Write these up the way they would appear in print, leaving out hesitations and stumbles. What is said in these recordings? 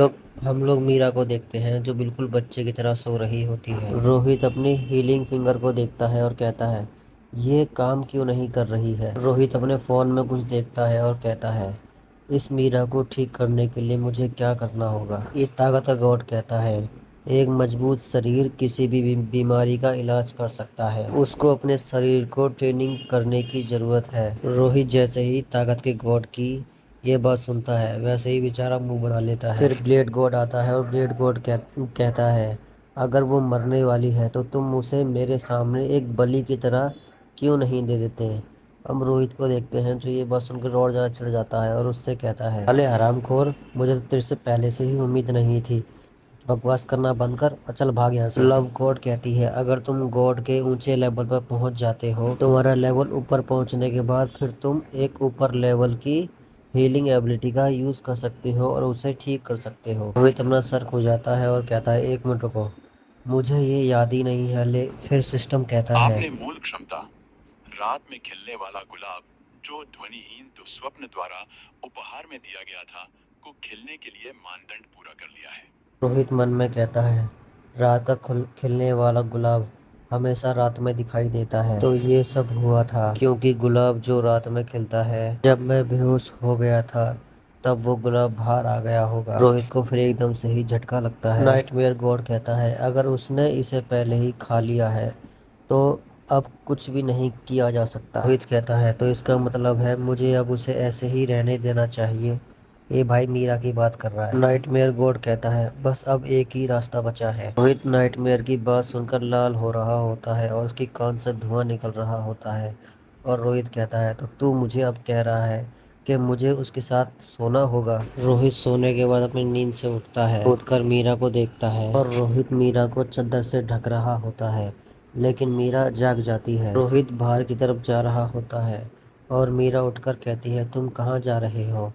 लोग हम लोग मीरा को देखते हैं जो बिल्कुल बच्चे की तरह सो रही होती है। रोहित अपनी हीलिंग फिंगर को देखता है और कहता है, ये काम क्यों नहीं कर रही है। रोहित अपने फोन में कुछ देखता है और कहता है, इस मीरा को ठीक करने के लिए मुझे क्या करना होगा। ये ताकत गॉड कहता है, एक मजबूत शरीर किसी भी बीमारी का इलाज कर सकता है। उसको अपने शरीर को ट्रेनिंग करने की जरूरत है। रोहित जैसे ही ताकत के गॉड की ये बात सुनता है वैसे ही बेचारा मुंह बना लेता है। फिर ब्लेड गॉड आता है और ब्लेड गॉड कहता है, अगर वो मरने वाली है तो तुम उसे मेरे सामने एक बलि की तरह क्यों नहीं दे देते। हम रोहित को देखते हैं जो ये बात सुनकर और ज़्यादा चिढ़ जाता है और उससे कहता है, अरे हरामखोर, मुझे तो तेरे से पहले से ही उम्मीद नहीं थी। बकवास करना बंद कर और चल भाग यहाँ से। लव गॉड कहती है, अगर तुम गॉड के ऊंचे लेवल पर पहुंच जाते हो, तुम्हारा लेवल ऊपर पहुंचने के बाद फिर तुम एक ऊपर लेवल की हीलिंग एबिलिटी का यूज कर सकते हो और उसे ठीक कर सकते हो। रोहित अपना सर खो जाता है और कहता है, एक मिनट रुको, मुझे ये याद ही नहीं है। ले फिर सिस्टम कहता है, आपने मूल क्षमता, रात में खिलने वाला गुलाब जो ध्वनिहीन दुस्वप्न द्वारा उपहार में दिया गया था, को खिलने के लिए मानदंड पूरा कर लिया है। रोहित मन में कहता है, रात का खिलने वाला गुलाब हमेशा रात में दिखाई देता है। तो ये सब हुआ था क्योंकि गुलाब जो रात में खिलता है, जब मैं बेहोश हो गया था तब वो गुलाब बाहर आ गया होगा। रोहित को फिर एकदम से ही झटका लगता है। नाइटमेयर गॉड कहता है, अगर उसने इसे पहले ही खा लिया है तो अब कुछ भी नहीं किया जा सकता। रोहित कहता है, तो इसका मतलब है मुझे अब उसे ऐसे ही रहने देना चाहिए। ये भाई मीरा की बात कर रहा है। नाइटमेयर गॉड कहता है, बस अब एक ही रास्ता बचा है। रोहित नाइटमेयर की बात सुनकर लाल हो रहा होता है और उसकी कान से धुआं निकल रहा होता है। और रोहित कहता है, तो तू मुझे अब कह रहा है कि मुझे उसके साथ सोना होगा। रोहित सोने के बाद अपनी नींद से उठता है, उठकर मीरा को देखता है और रोहित मीरा को चादर से ढक रहा होता है, लेकिन मीरा जाग जाती है। रोहित बाहर की तरफ जा रहा होता है और मीरा उठकर कहती है, तुम कहाँ जा रहे हो।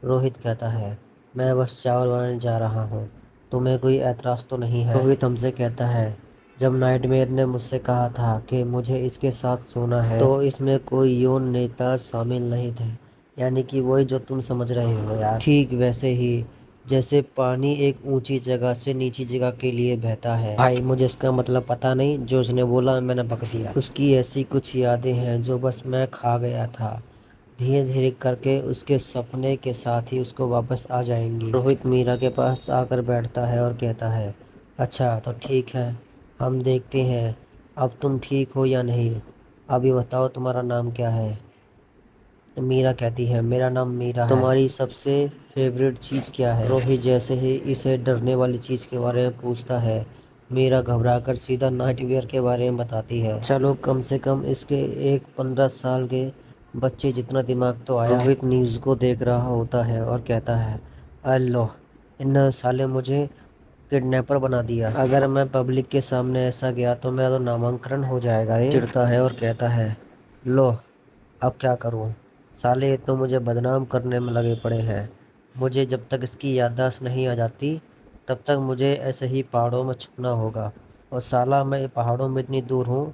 रोहित कहता है, मैं बस चावल बनाने जा रहा हूँ, तुम्हें कोई ऐतराज़ तो नहीं है। रोहित हमसे कहता है, जब नाइटमेयर ने मुझसे कहा था कि मुझे इसके साथ सोना है तो इसमें कोई यौन नेता शामिल नहीं थे, यानी कि वही जो तुम समझ रहे हो यार। ठीक वैसे ही जैसे पानी एक ऊंची जगह से नीची जगह के लिए बहता है। भाई मुझे इसका मतलब पता नहीं, जो उसने बोला मैंने बक दिया। उसकी ऐसी कुछ यादें हैं जो बस मैं खा गया था, धीरे धीरे करके उसके सपने के साथ ही उसको वापस आ जाएंगी। रोहित मीरा के पास आकर बैठता है और कहता है, अच्छा तो ठीक है, हम देखते हैं अब तुम ठीक हो या नहीं। अभी बताओ तुम्हारा नाम क्या है। मीरा कहती है, मेरा नाम मीरा है। तुम्हारी सबसे फेवरेट चीज़ क्या है। रोहित जैसे ही इसे डरने वाली चीज़ के बारे में पूछता है, मीरा घबराकर सीधा नाइटवेयर के बारे में बताती है। चलो कम से कम इसके एक 15 साल के बच्चे जितना दिमाग तो आया। रोहित न्यूज़ को देख रहा होता है और कहता है, अल्लाह, इन साले मुझे किडनैपर बना दिया। अगर मैं पब्लिक के सामने ऐसा गया तो मेरा तो नामांकन हो जाएगा। ये चिढ़ता है और कहता है, लो अब क्या करूं, साले तो मुझे बदनाम करने में लगे पड़े हैं। मुझे जब तक इसकी याददाश्त नहीं आ जाती तब तक मुझे ऐसे ही पहाड़ों में छुपना होगा। और साला मैं पहाड़ों में इतनी दूर हूँ,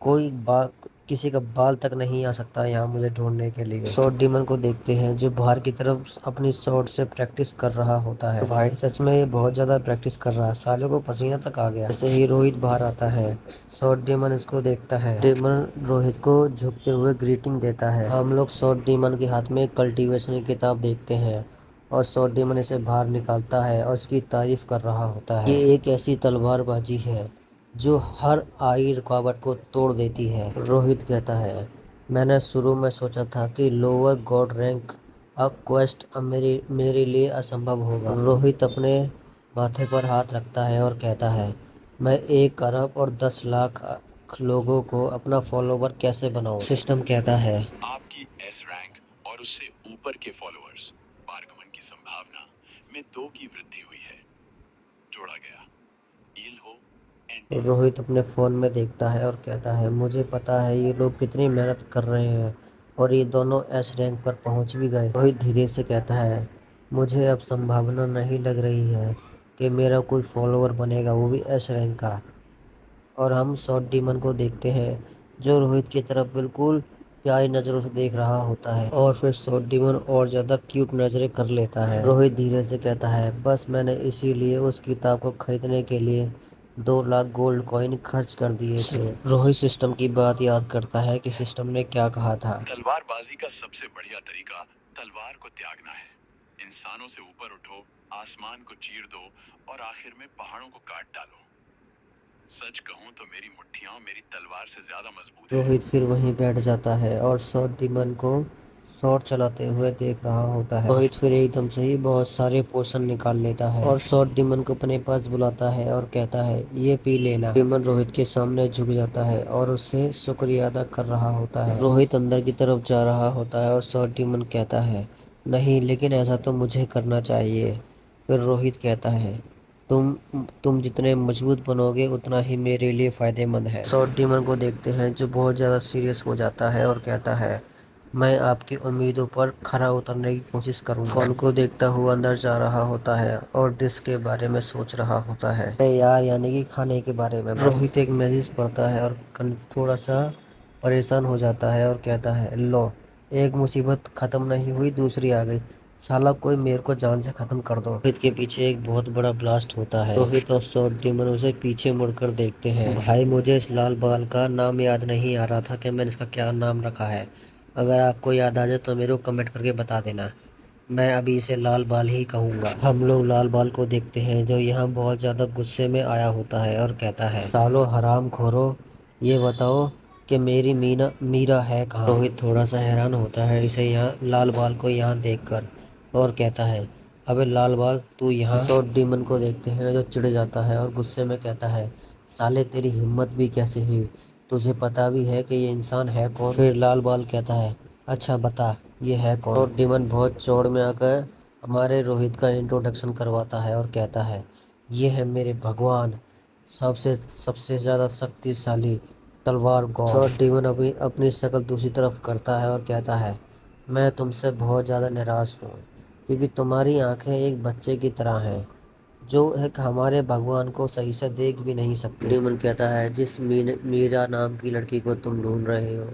कोई बाल, किसी का बाल तक नहीं आ सकता यहाँ मुझे ढूंढने के लिए। शॉर्ट डीमन को देखते हैं जो बाहर की तरफ अपनी शॉर्ट से प्रैक्टिस कर रहा होता है। भाई सच में ये बहुत ज़्यादा प्रैक्टिस कर रहा है, साले को पसीना तक आ गया। जैसे ही रोहित बाहर आता है, शॉर्ट डीमन इसको देखता है। डीमन रोहित को झुकते हुए ग्रीटिंग देता है। हम लोग शॉर्ट डीमन के हाथ में कल्टीवेशन की किताब देखते हैं और शॉर्ट डीमन इसे बाहर निकालता है और इसकी तारीफ कर रहा होता है। ये एक ऐसी तलवारबाजी है जो हर आई रुकावट को तोड़ देती है। रोहित कहता है, मैंने शुरू में सोचा था कि लोअर गॉड रैंक अब क्वेस्ट अब मेरे लिए असंभव होगा। रोहित अपने माथे पर हाथ रखता है और कहता है, मैं 1 अरब और 10 लाख लोगों को अपना फॉलोवर कैसे बनाऊं। सिस्टम कहता है, आपकी एस रैंक और उससे ऊपर के फॉलोअर्स पारगमन की संभावना में 2 की वृद्धि हुई है। जोड़ा गया ईल हो एंटी। रोहित अपने फ़ोन में देखता है और कहता है, मुझे पता है ये लोग कितनी मेहनत कर रहे हैं और ये दोनों एस रैंक पर पहुंच भी गए। रोहित धीरे से कहता है, मुझे अब संभावना नहीं लग रही है कि मेरा कोई फॉलोअर बनेगा, वो भी एस रैंक का। और हम शॉर्ट डीमन को देखते हैं जो रोहित की तरफ बिल्कुल प्यारी नजरों से देख रहा होता है और फिर स्वॉर्ड डीमन और ज्यादा क्यूट नजरें कर लेता है। रोहित धीरे से कहता है, बस मैंने इसीलिए उस किताब को खरीदने के लिए 2 लाख गोल्ड कॉइन खर्च कर दिए थे। रोहित सिस्टम की बात याद करता है कि सिस्टम ने क्या कहा था। तलवारबाजी का सबसे बढ़िया तरीका तलवार को त्यागना है। इंसानों से ऊपर उठो, आसमान को चीर दो और आखिर में पहाड़ों को काट डालो। सच कहूं तो मेरी मुट्ठियां मेरी तलवार से ज्यादा मजबूत है। रोहित फिर वहीं बैठ जाता है और स्वॉर्ड डीमन को शॉट चलाते हुए देख रहा होता है। रोहित फिर एकदम से ही बहुत सारे पोशन निकाल लेता है और स्वॉर्ड डीमन को अपने पास बुलाता है और कहता है, ये पी लेना। डीमन रोहित के सामने झुक जाता है और उससे शुक्रिया अदा कर रहा होता है। रोहित अंदर की तरफ जा रहा होता है और स्वॉर्ड डीमन कहता है, नहीं, लेकिन ऐसा तो मुझे करना चाहिए। फिर रोहित कहता है, तुम जितने मजबूत बनोगे उतना ही मेरे लिए फायदेमंद है। स्वॉर्ड डीमन को देखते हैं जो बहुत ज़्यादा सीरियस हो जाता है और कहता है, मैं आपकी उम्मीदों पर खरा उतरने की कोशिश करूंगा। फोन को देखता हुआ अंदर जा रहा होता है और डिश के बारे में सोच रहा होता है। अरे यार, यानी कि खाने के बारे में। रोहित एक मैसेज पढ़ता है और थोड़ा सा परेशान हो जाता है और कहता है, लो, एक मुसीबत खत्म नहीं हुई, दूसरी आ गई। साला कोई मेरे को जान से खत्म कर दो। रोहित के पीछे एक बहुत बड़ा ब्लास्ट होता है। रोहित और स्वॉर्ड डीमन उसे पीछे मुड़कर देखते हैं। भाई, मुझे इस लाल बाल का नाम याद नहीं आ रहा था कि मैंने इसका क्या नाम रखा है। अगर आपको याद आ जाए तो मेरे को कमेंट करके बता देना। मैं अभी इसे लाल बाल ही कहूँगा। हम लोग लाल बाल को देखते हैं जो यहाँ बहुत ज़्यादा गुस्से में आया होता है और कहता है, सालो हराम खोरो, ये बताओ कि मेरी मीरा है कहाँ। रोहित थोड़ा सा हैरान होता है इसे यहाँ लाल बाल को यहाँ देखकर और कहता है, अबे लाल बाल, तू यहाँ। स्वॉर्ड डीमन को देखते हैं जो चिढ़ जाता है और गुस्से में कहता है, साले तेरी हिम्मत भी कैसे हुई, तुझे पता भी है कि ये इंसान है कौन। फिर लाल बाल कहता है, अच्छा बता, ये है कौन। स्वॉर्ड डीमन बहुत चौड़ में आकर हमारे रोहित का इंट्रोडक्शन करवाता है और कहता है, ये है मेरे भगवान, सबसे सबसे ज़्यादा शक्तिशाली तलवार गॉड। स्वॉर्ड डीमन अपनी अपनी शक्ल दूसरी तरफ करता है और कहता है, मैं तुमसे बहुत ज़्यादा निराश हूँ क्योंकि तुम्हारी आंखें एक बच्चे की तरह हैं जो एक हमारे भगवान को सही से देख भी नहीं सकते। डीमन कहता है, जिस मीरा नाम की लड़की को तुम ढूंढ रहे हो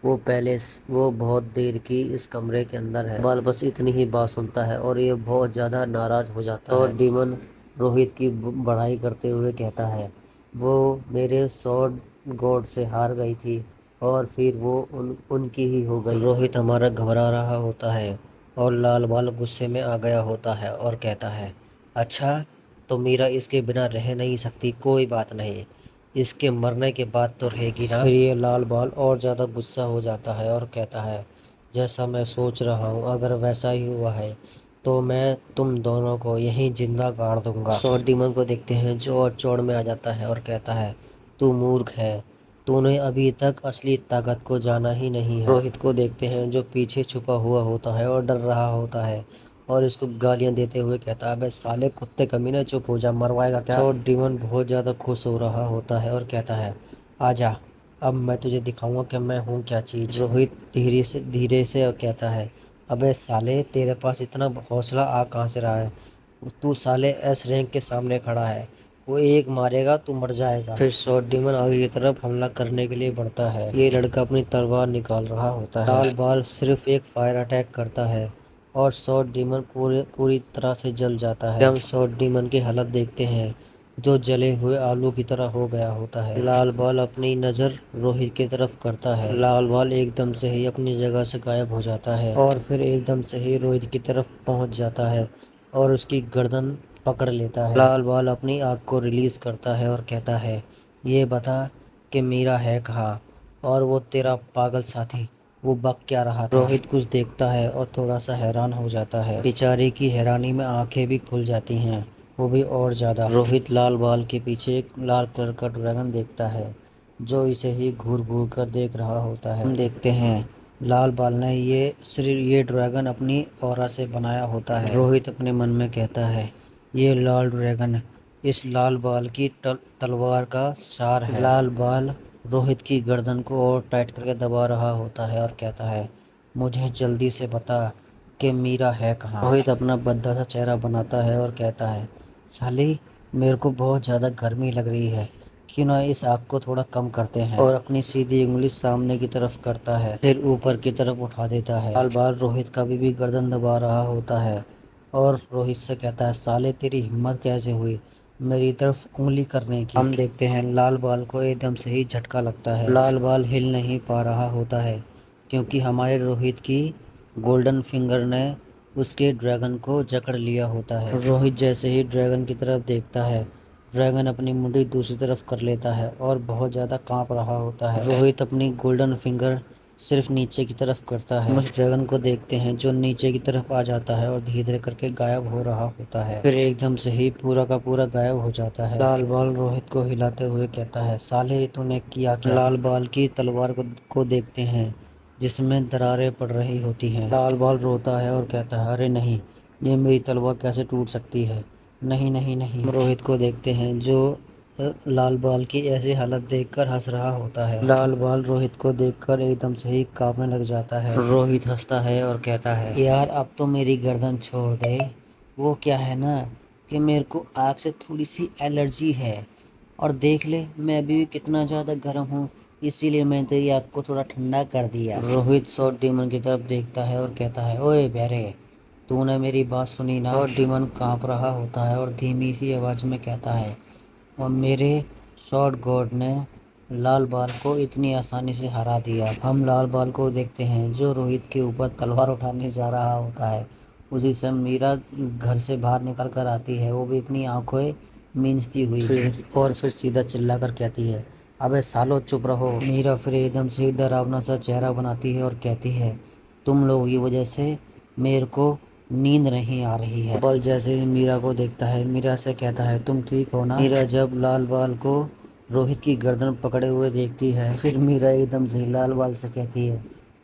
वो बहुत देर की इस कमरे के अंदर है। बाल बस इतनी ही बात सुनता है और ये बहुत ज़्यादा नाराज हो जाता है और डीमन रोहित की बढ़ाई करते हुए कहता है, वो मेरे स्वॉर्ड गॉड से हार गई थी और फिर वो उनकी ही हो गई। रोहित हमारा घबरा रहा होता है और लाल बाल गुस्से में आ गया होता है और कहता है, अच्छा, तो मीरा इसके बिना रह नहीं सकती, कोई बात नहीं, इसके मरने के बाद तो रहेगी ना। फिर ये लाल बाल और ज़्यादा गुस्सा हो जाता है और कहता है, जैसा मैं सोच रहा हूँ अगर वैसा ही हुआ है तो मैं तुम दोनों को यहीं जिंदा गाड़ दूंगा। स्वॉर्ड डीमन को देखते हैं जो और चौड़ में आ जाता है और कहता है, तू मूर्ख है, तूने अभी तक असली ताकत को जाना ही नहीं है। रोहित को देखते हैं जो पीछे छुपा हुआ होता है और डर रहा होता है और इसको गालियां देते हुए कहता है, अबे साले कुत्ते कमीने, चुप हो जा, मरवाएगा क्या। स्वॉर्ड डीमन बहुत ज़्यादा खुश हो रहा होता है और कहता है, आजा, अब मैं तुझे दिखाऊंगा कि मैं हूँ क्या चीज़। रोहित धीरे से कहता है, अबे साले, तेरे पास इतना हौसला आ कहाँ से रहा है, तू साले एस रैंक के सामने खड़ा है, वो एक मारेगा तू मर जाएगा। फिर स्वॉर्ड डीमन आगे की तरफ हमला करने के लिए बढ़ता है। ये लड़का अपनी तलवार निकाल रहा होता है। लाल बाल सिर्फ एक फायर अटैक करता है और स्वॉर्ड डीमन पूरी तरह से जल जाता है। हम स्वॉर्ड डीमन की हालत देखते हैं जो जले हुए आलू की तरह हो गया होता है। लाल बाल अपनी नज़र रोहित की तरफ करता है। लाल बाल एकदम से ही अपनी जगह से गायब हो जाता है और फिर एकदम से ही रोहित की तरफ पहुंच जाता है और उसकी गर्दन पकड़ लेता है। लाल बाल अपनी आग को रिलीज करता है और कहता है, ये बता कि मीरा है कहाँ और वो तेरा पागल साथी वो बक क्या रहा था। रोहित कुछ देखता है और थोड़ा सा हैरान हो जाता है। बेचारे की हैरानी में आंखें भी खुल जाती हैं, वो भी और ज़्यादा। रोहित लाल बाल के पीछे एक लाल कलर का ड्रैगन देखता है जो इसे ही घूर घूर कर देख रहा होता है। हम देखते हैं लाल बाल ने ये ड्रैगन अपनी ऑरा से बनाया होता है। रोहित अपने मन में कहता है, ये लाल ड्रैगन इस लाल बाल की तलवार का सार है। लाल बाल रोहित की गर्दन को और टाइट करके दबा रहा होता है और कहता है, मुझे जल्दी से बता कि मीरा है कहाँ। रोहित अपना भद्दा सा चेहरा बनाता है और कहता है, साली, मेरे को बहुत ज़्यादा गर्मी लग रही है, क्यों ना इस आग को थोड़ा कम करते हैं। और अपनी सीधी उंगली सामने की तरफ करता है, फिर ऊपर की तरफ उठा देता है। लाल बाल रोहित का भी गर्दन दबा रहा होता है और रोहित से कहता है, साले तेरी हिम्मत कैसे हुई मेरी तरफ उंगली करने की। हम देखते हैं लाल बाल को एकदम से ही झटका लगता है। लाल बाल हिल नहीं पा रहा होता है क्योंकि हमारे रोहित की गोल्डन फिंगर ने उसके ड्रैगन को जकड़ लिया होता है। रोहित जैसे ही ड्रैगन की तरफ देखता है, ड्रैगन अपनी मुंडी दूसरी तरफ कर लेता है और बहुत ज़्यादा कांप रहा होता है। रोहित अपनी गोल्डन फिंगर सिर्फ नीचे की तरफ करता है। हम उस ड्रैगन को देखते हैं जो नीचे की तरफ आ जाता है और धीरे धीरे करके गायब हो रहा होता है। फिर एकदम से ही पूरा का पूरा गायब हो जाता है। लाल बाल रोहित को हिलाते हुए कहता है, साले तूने किया क्या? लाल बाल की तलवार को देखते हैं जिसमें दरारें पड़ रही होती हैं। लाल बाल रोता है और कहता है, अरे नहीं, ये मेरी तलवार कैसे टूट सकती है? नहीं नहीं नहीं। रोहित को देखते हैं जो लाल बाल की ऐसी हालत देखकर हंस रहा होता है। लाल बाल रोहित को देखकर एकदम से ही कांपने लग जाता है। रोहित हंसता है और कहता है, यार अब तो मेरी गर्दन छोड़ दे। वो क्या है ना कि मेरे को आग से थोड़ी सी एलर्जी है और देख ले मैं अभी भी कितना ज़्यादा गर्म हूँ, इसीलिए मैंने तेरी आग को थोड़ा ठंडा कर दिया। रोहित शॉर्ट डीमन की तरफ देखता है और कहता है, ओए बेरे, तूने मेरी बात सुनी ना? और डीमन कांप रहा होता है और धीमी सी आवाज़ में कहता है, और मेरे शॉर्ट गॉड ने लाल बाल को इतनी आसानी से हरा दिया। हम लाल बाल को देखते हैं जो रोहित के ऊपर तलवार उठाने जा रहा होता है। उसी समय मीरा घर से बाहर निकल कर आती है, वो भी अपनी आंखें मींचती हुई और फिर सीधा चिल्ला कर कहती है, अबे सालो चुप रहो। मीरा फिर एकदम से डरावना सा चेहरा बनाती है और कहती है, तुम लोगों की वजह से मेरे को नींद नहीं आ रही है। बल जैसे ही मीरा को देखता है, मीरा से कहता है, तुम ठीक हो ना? मीरा जब लाल बाल को रोहित की गर्दन पकड़े हुए देखती है, फिर मीरा एकदम से लाल बाल से कहती है,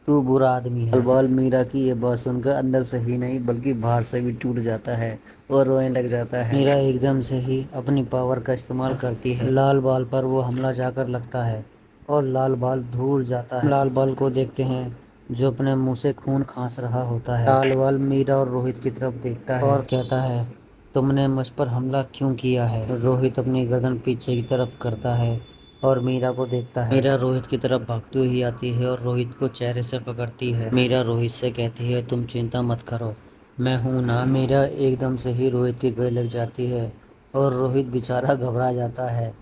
तू बुरा आदमी है। लाल बाल मीरा की ये बात सुनकर अंदर से ही नहीं बल्कि बाहर से भी टूट जाता है और रोने लग जाता है। मीरा एकदम से ही अपनी पावर का इस्तेमाल करती है। लाल बाल पर वो हमला जाकर लगता है और लाल बाल दूर जाता है। लाल बाल को देखते हैं जो अपने मुंह से खून खांस रहा होता है। लाल बाल मीरा और रोहित की तरफ देखता है और कहता है, तुमने मुझ पर हमला क्यों किया है? रोहित अपनी गर्दन पीछे की तरफ करता है और मीरा को देखता है। मीरा रोहित की तरफ भागती हुई आती है और रोहित को चेहरे से पकड़ती है। मीरा रोहित से कहती है, तुम चिंता मत करो, मैं हूं ना। मीरा एकदम से ही रोहित के गले लग जाती है और रोहित बेचारा घबरा जाता है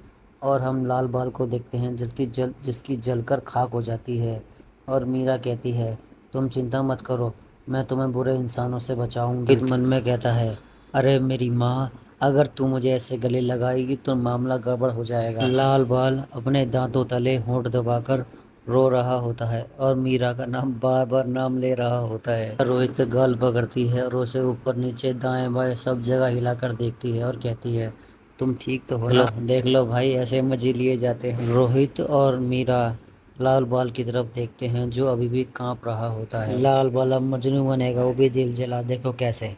और हम लाल बाल को देखते हैं जिसकी जलकर खाक हो जाती है। और मीरा कहती है, तुम चिंता मत करो, मैं तुम्हें बुरे इंसानों से बचाऊंगी। मन में कहता है, अरे मेरी माँ, अगर तू मुझे ऐसे गले लगाएगी तो मामला गड़बड़ हो जाएगा। लाल बाल अपने दांतों तले होंठ दबाकर रो रहा होता है और मीरा का नाम बार बार नाम ले रहा होता है। रोहित गाल पकड़ती है और उसे ऊपर नीचे दाएं बाएं सब जगह हिलाकर देखती है और कहती है, तुम ठीक तो हो ना? देख लो भाई, ऐसे मजे लिए जाते हैं। रोहित और मीरा लाल बाल की तरफ देखते हैं जो अभी भी कांप रहा होता है। लाल बाल अब मजनू बनेगा, वो भी दिल जला, देखो कैसे।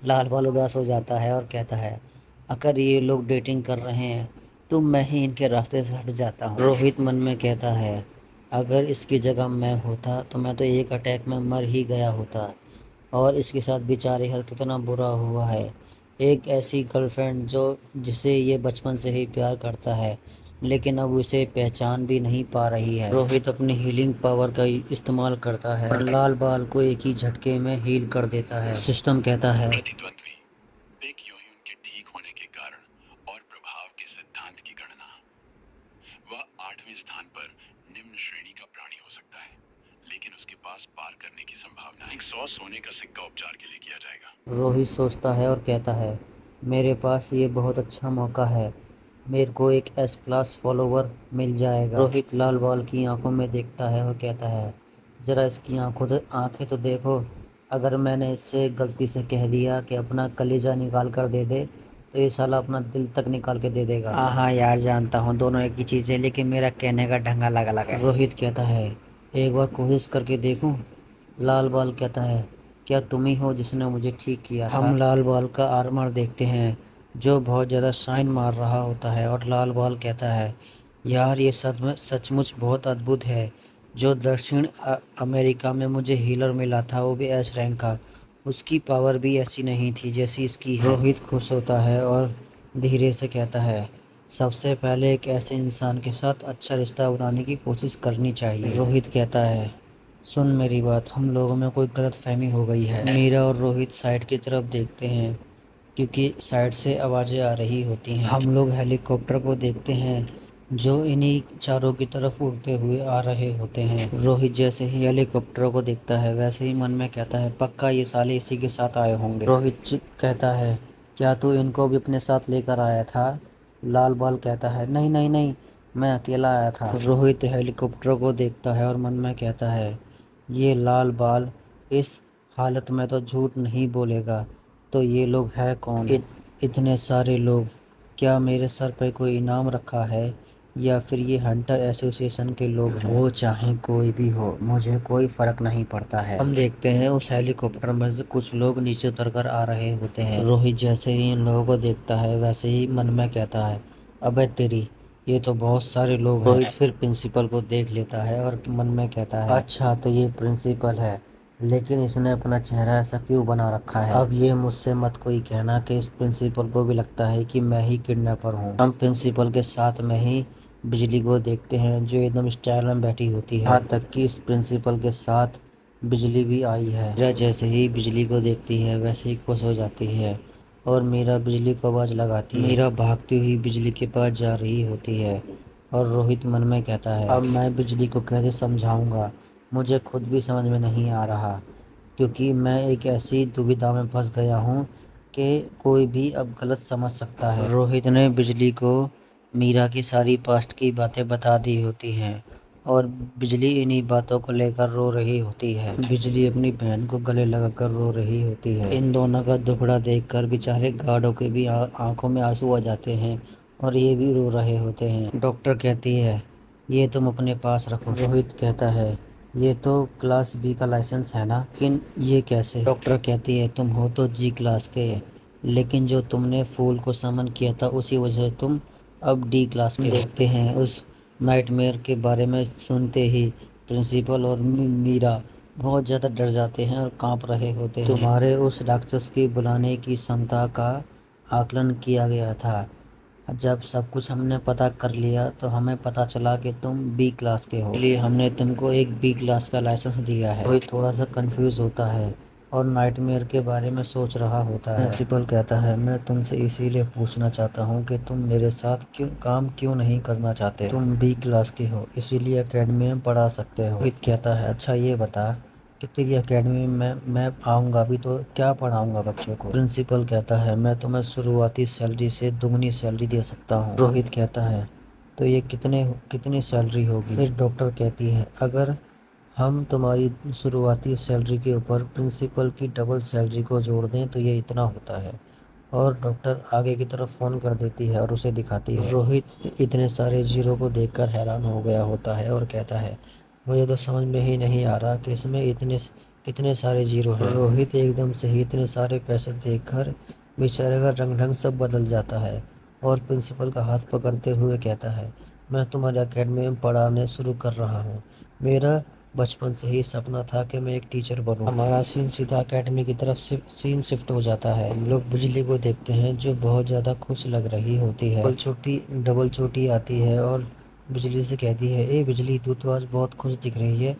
लाल बाल उदास हो जाता है और कहता है, अगर ये लोग डेटिंग कर रहे हैं तो मैं ही इनके रास्ते से हट जाता हूँ। रोहित मन में कहता है, अगर इसकी जगह मैं होता तो मैं तो एक अटैक में मर ही गया होता। और इसके साथ बेचारे हाल कितना बुरा हुआ है, एक ऐसी गर्लफ्रेंड जो जिसे ये बचपन से ही प्यार करता है लेकिन अब उसे पहचान भी नहीं पा रही है। रोहित अपनी हीलिंग पावर का इस्तेमाल करता है और लाल बाल को एक ही झटके में हील कर देता है। सिस्टम कहता है, प्रतिद्वंद्वी एक यूं ही उनके ठीक होने के कारण और प्रभाव के सिद्धांत की गणना। वह 8वें स्थान पर निम्न श्रेणी का प्राणी हो सकता है, लेकिन उसके पास पार करने की संभावना है। 100 सोने का सिक्का उपचार के लिए किया जाएगा। रोहित सोचता है और कहता है, मेरे पास ये बहुत अच्छा मौका है, मेरे को एक एस क्लास फॉलोवर मिल जाएगा। रोहित लाल बाल की आंखों में देखता है और कहता है, जरा इसकी आंखें तो देखो, अगर मैंने इससे गलती से कह दिया कि अपना कलेजा निकाल कर दे दे तो ये साला अपना दिल तक निकाल के दे देगा। हाँ यार, जानता हूँ दोनों एक ही चीज़ है, लेकिन मेरा कहने का ढंग अलग अलग है। रोहित कहता है, एक बार कोशिश करके देखूं? लाल बाल कहता है, क्या तुम ही हो जिसने मुझे ठीक किया था? हम लाल बाल का आर्मर देखते हैं जो बहुत ज़्यादा शाइन मार रहा होता है और लाल बाल कहता है, यार ये सचमुच बहुत अद्भुत है। जो दक्षिण अमेरिका में मुझे हीलर मिला था वो भी एस रैंक का, उसकी पावर भी ऐसी नहीं थी जैसी इसकी है। रोहित खुश होता है और धीरे से कहता है, सबसे पहले एक ऐसे इंसान के साथ अच्छा रिश्ता बनाने की कोशिश करनी चाहिए। रोहित कहता है, सुन मेरी बात, हम लोगों में कोई गलतफहमी हो गई है। मीरा और रोहित साइड की तरफ देखते हैं क्योंकि साइड से आवाज़ें आ रही होती हैं। हम लोग हेलीकॉप्टर को देखते हैं जो इन्हीं चारों की तरफ उड़ते हुए आ रहे होते हैं। रोहित जैसे ही हेलीकॉप्टर को देखता है वैसे ही मन में कहता है, पक्का ये साले इसी के साथ आए होंगे। रोहित कहता है, क्या तू इनको भी अपने साथ लेकर आया था? लाल बाल कहता है, नहीं नहीं नहीं, मैं अकेला आया था। रोहित हेलीकॉप्टर को देखता है और मन में कहता है, ये लाल बाल इस हालत में तो झूठ नहीं बोलेगा, तो ये लोग हैं कौन? इतने सारे लोग, क्या मेरे सर पे कोई इनाम रखा है या फिर ये हंटर एसोसिएशन के लोग हैं? वो चाहे कोई भी हो, मुझे कोई फर्क नहीं पड़ता है। हम देखते हैं उस हेलीकॉप्टर में से कुछ लोग नीचे उतरकर आ रहे होते हैं। रोहित जैसे ही इन लोगों को देखता है वैसे ही मन में कहता है, अबे तेरी, ये तो बहुत सारे लोग हैं। रोहित फिर प्रिंसिपल को देख लेता है और मन में कहता है, अच्छा तो ये प्रिंसिपल है, लेकिन इसने अपना चेहरा ऐसा क्यों बना रखा है? अब ये मुझसे मत कोई कहना कि इस प्रिंसिपल को भी लगता है कि मैं ही किडनैपर हूँ। हम प्रिंसिपल के साथ में ही बिजली को देखते हैं जो एकदम स्टाइल में बैठी होती है। यहाँ तक कि इस प्रिंसिपल के साथ बिजली भी आई है। मीरा जैसे ही बिजली को देखती है वैसे ही खुश हो जाती है और मीरा बिजली को आवाज़ लगाती है। मीरा भागती हुई बिजली के पास जा रही होती है और रोहित मन में कहता है, अब मैं बिजली को कैसे समझाऊंगा, मुझे खुद भी समझ में नहीं आ रहा, क्योंकि मैं एक ऐसी दुविधा में फंस गया हूँ कि कोई भी अब गलत समझ सकता है। रोहित ने बिजली को मीरा की सारी पास्ट की बातें बता दी होती हैं और बिजली इन्हीं बातों को लेकर रो रही होती है। बिजली अपनी बहन को गले लगाकर रो रही होती है। इन दोनों का दुखड़ा देखकर बेचारे गार्डों के भी आंखों में आंसू आ जाते हैं और ये भी रो रहे होते हैं। डॉक्टर कहती है, ये तुम अपने पास रखो। रोहित कहता है, ये तो क्लास बी का लाइसेंस है ना, लेकिन ये कैसे? डॉक्टर कहती है, तुम हो तो जी क्लास के, लेकिन जो तुमने फूल को समन किया था उसी वजह से तुम अब डी क्लास के। देखते हैं उस नाइटमेयर के बारे में सुनते ही प्रिंसिपल और मीरा बहुत ज़्यादा डर जाते हैं और कांप रहे होते हैं। तुम्हारे उस राक्षस की बुलाने की क्षमता का आकलन किया गया था। जब सब कुछ हमने पता कर लिया तो हमें पता चला कि तुम बी क्लास के हो, इसलिए हमने तुमको एक बी क्लास का लाइसेंस दिया है। कोई थोड़ा सा कंफ्यूज होता है और नाइटमेयर के बारे में सोच रहा होता है। प्रिंसिपल कहता है, मैं तुमसे इसीलिए पूछना चाहता हूँ कि तुम मेरे साथ क्यों नहीं करना चाहते? तुम बी क्लास के हो इसीलिए एकेडमी में पढ़ा सकते हो। रोहित कहता है, अच्छा ये बता कि तेरी अकेडमी में मैं आऊँगा भी तो क्या पढ़ाऊँगा बच्चों को? प्रिंसिपल कहता है, मैं तुम्हें शुरुआती सैलरी से दुगनी सैलरी दे सकता हूँ। रोहित कहता है, तो ये कितनी सैलरी होगी? फिर डॉक्टर कहती है, अगर हम तुम्हारी शुरुआती सैलरी के ऊपर प्रिंसिपल की डबल सैलरी को जोड़ दें तो ये इतना होता है। और डॉक्टर आगे की तरफ फ़ोन कर देती है और उसे दिखाती है। रोहित इतने सारे जीरो को देखकर हैरान हो गया होता है और कहता है, मुझे तो समझ में ही नहीं आ रहा कि इसमें कितने सारे जीरो हैं। रोहित एकदम से ही इतने सारे पैसे देखकर बेचारे का रंग ढंग सब बदल जाता है और प्रिंसिपल का हाथ पकड़ते हुए कहता है, मैं तुम्हारे अकेडमी में पढ़ाने शुरू कर रहा हूँ। मेरा बचपन से ही सपना था कि मैं एक टीचर बनूं। हमारा सीन सीधा अकेडमी की तरफ से सीन शिफ्ट हो जाता है। हम लोग बिजली को देखते हैं जो बहुत ज़्यादा खुश लग रही होती है। डबल चोटी आती है और बिजली से कहती है, ए बिजली, तू तो आज बहुत खुश दिख रही है,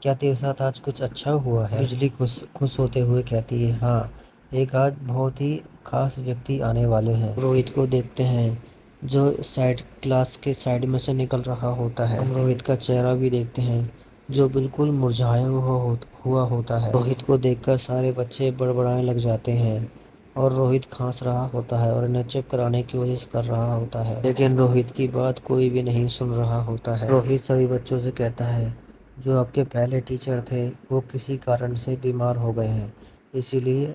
क्या तेरे साथ आज कुछ अच्छा हुआ है? बिजली खुश होते हुए कहती है, हाँ, एक आज बहुत ही खास व्यक्ति आने वाले हैं। रोहित को देखते हैं जो साइड क्लास के साइड में से निकल रहा होता है। हम रोहित का चेहरा भी देखते हैं जो बिल्कुल मुरझाया हुआ होता है। रोहित को देखकर सारे बच्चे बड़बड़ाने लग जाते हैं और रोहित खांस रहा होता है और इन्हें चुप कराने की कोशिश कर रहा होता है, लेकिन रोहित की बात कोई भी नहीं सुन रहा होता है। रोहित सभी बच्चों से कहता है, जो आपके पहले टीचर थे वो किसी कारण से बीमार हो गए हैं, इसीलिए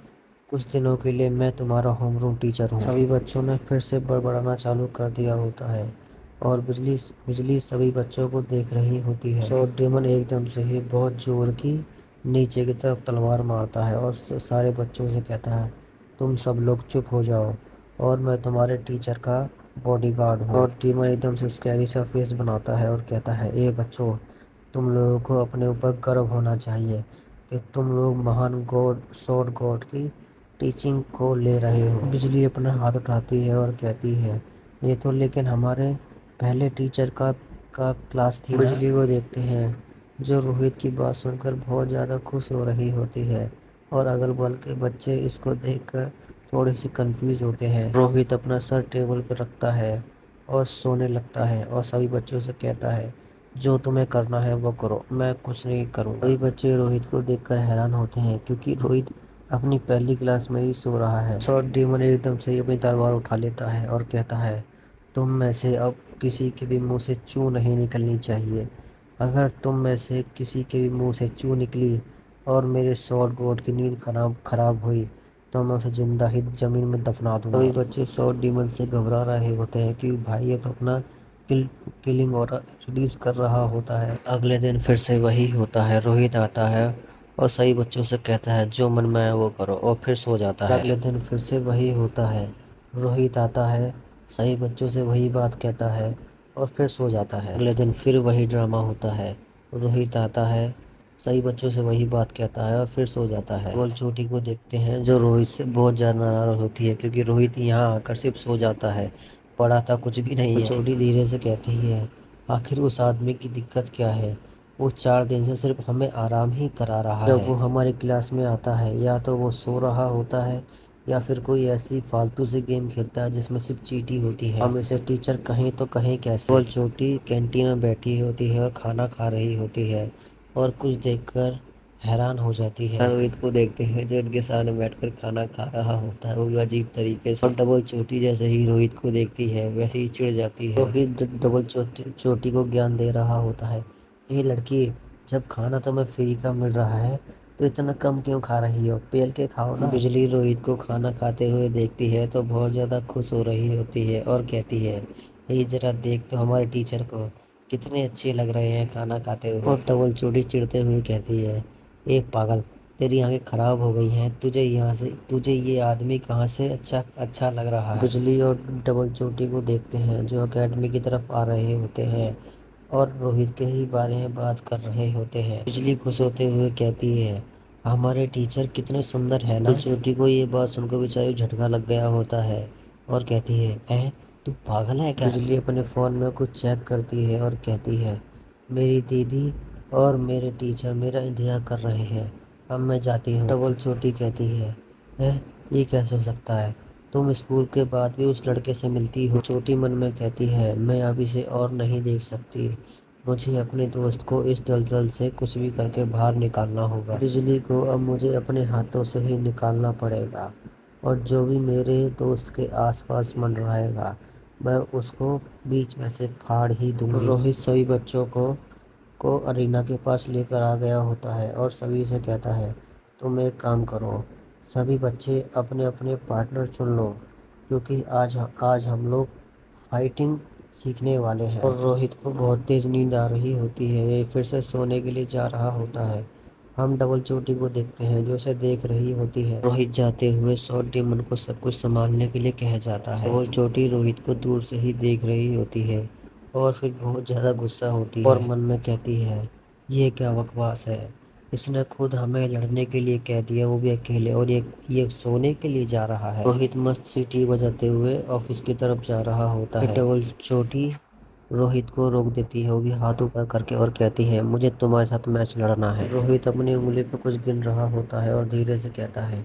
कुछ दिनों के लिए मैं तुम्हारा होमरूम टीचर हूँ। सभी बच्चों ने फिर से बड़बड़ाना चालू कर दिया होता है और बिजली सभी बच्चों को देख रही होती है। सो डेमन एकदम से ही बहुत जोर की नीचे की तरफ तलवार मारता है और सारे बच्चों से कहता है, तुम सब लोग चुप हो जाओ और मैं तुम्हारे टीचर का बॉडीगार्ड हूँ। और डेमन एकदम से स्कैरी सा फेस बनाता है और कहता है, ए बच्चों, तुम लोगों को अपने ऊपर गर्व होना चाहिए कि तुम लोग महान सॉर्ड गॉड की टीचिंग को ले रहे हो। बिजली अपना हाथ उठाती है और कहती है, ये तो लेकिन हमारे पहले टीचर का क्लास थी ना। बिजली को देखते हैं जो रोहित की बात सुनकर बहुत ज़्यादा खुश हो रही होती है और अगल बगल के बच्चे इसको देखकर थोड़े से कंफ्यूज होते हैं। रोहित अपना सर टेबल पर रखता है और सोने लगता है और सभी बच्चों से कहता है जो तुम्हें करना है वो करो, मैं कुछ नहीं करूँगा। सभी बच्चे रोहित को देखकर हैरान होते हैं क्योंकि रोहित अपनी पहली क्लास में ही सो रहा है। शॉर्ट डीमन एकदम से अपनी तलवार उठा लेता है और कहता है तुम में से अब किसी के भी मुंह से चू नहीं निकलनी चाहिए। अगर तुम में से किसी के भी मुंह से चू निकली और मेरे शॉर्ट गोड की नींद खराब हुई तो मैं उसे जिंदा ही जमीन में दफना दूंगा। सभी बच्चे शॉर्ट डीमन से घबरा रहे होते हैं कि भाई ये तो अपना किलिंग और रिलीज कर रहा होता है। अगले दिन फिर से वही होता है। रोहित आता है और सही बच्चों से कहता है जो मन में है वो करो और फिर सो जाता है। अगले दिन फिर से वही होता है। रोहित आता है, सही बच्चों से वही बात कहता है और फिर सो जाता है। अगले दिन फिर वही ड्रामा होता है। रोहित आता है, सही बच्चों से वही बात कहता है और फिर सो जाता है। केवल छोटी को देखते हैं जो रोहित से बहुत ज़्यादा नाराज होती है क्योंकि रोहित यहाँ आकर सिर्फ सो जाता है, पढ़ाता कुछ भी नहीं है। छोटी धीरे से कहती है आखिर उस आदमी की दिक्कत क्या है, वो 4 दिन से सिर्फ हमें आराम ही करा रहा है। जब वो हमारी क्लास में आता है या तो वो सो रहा होता है या फिर कोई ऐसी फालतू सी गेम खेलता है जिसमें सिर्फ चीटी होती है। हम इसे टीचर कहें तो कहें कैसे। केवल छोटी कैंटीन में बैठी होती है और खाना खा रही होती है और कुछ देखकर हैरान हो जाती है। रोहित को देखते हैं जो इनके सामने बैठकर खाना खा रहा होता है, वो भी अजीब तरीके से। और डबल चोटी जैसे ही रोहित को देखती है वैसे ही चिढ़ जाती है। रोहित डबल चोटी को ज्ञान दे रहा होता है, ये लड़की जब खाना तुम्हें फ्री का मिल रहा है तो इतना कम क्यों खा रही हो, पेल के खाओ ना। बिजली रोहित को खाना खाते हुए देखती है तो बहुत ज़्यादा खुश हो रही होती है और कहती है ये जरा देख तो हमारे टीचर को कितने अच्छे लग रहे हैं खाना खाते हुए। और डबल चोटी चिढ़ते हुए कहती है ए पागल, तेरी आंखें खराब हो गई हैं, तुझे ये आदमी कहाँ से अच्छा लग रहा है। बिजली और डबल चोटी को देखते हैं जो एकेडमी की तरफ आ रहे होते हैं और रोहित के ही बारे में बात कर रहे होते हैं। बिजली खुश होते हुए कहती है हमारे टीचर कितने सुंदर है ना। चोटी को ये बात सुनकर बेचारी झटका लग गया होता है और कहती है तू पागल है क्या। बिजली अपने फ़ोन में कुछ चेक करती है और कहती है मेरी दीदी और मेरे टीचर मेरा इंतजार कर रहे हैं, अब मैं जाती हूँ। डबल चोटी कहती है ये कैसे हो सकता है, तुम स्कूल के बाद भी उस लड़के से मिलती हो। छोटी मन में कहती है मैं अब इसे और नहीं देख सकती, मुझे अपने दोस्त को इस दलदल से कुछ भी करके बाहर निकालना होगा। बिजली को अब मुझे अपने हाथों से ही निकालना पड़ेगा और जो भी मेरे दोस्त के आसपास मंडराएगा मैं उसको बीच में से फाड़ ही दूंगी। रोहित सभी बच्चों को अरीना के पास लेकर आ गया होता है और सभी से कहता है तुम एक काम करो, सभी बच्चे अपने अपने पार्टनर चुन लो क्योंकि आज हम लोग फाइटिंग सीखने वाले हैं। और रोहित को बहुत तेज नींद आ रही होती है, ये फिर से सोने के लिए जा रहा होता है। हम डबल चोटी को देखते हैं जो उसे देख रही होती है। रोहित जाते हुए शॉर्ट डीमन को सब कुछ संभालने के लिए कह जाता है। डबल चोटी रोहित को दूर से ही देख रही होती है और फिर बहुत ज़्यादा गुस्सा होती है और मन में कहती है ये क्या बकवास है, इसने खुद हमें लड़ने के लिए कह दिया वो भी अकेले, और ये सोने के लिए जा रहा है। रोहित मस्त सीटी बजाते हुए ऑफिस की तरफ जा रहा होता है। डबल चोटी रोहित को रोक देती है, वो भी हाथ ऊपर करके और कहती है मुझे तुम्हारे साथ मैच लड़ना है। रोहित अपनी उंगली पे कुछ गिन रहा होता है और धीरे से कहता है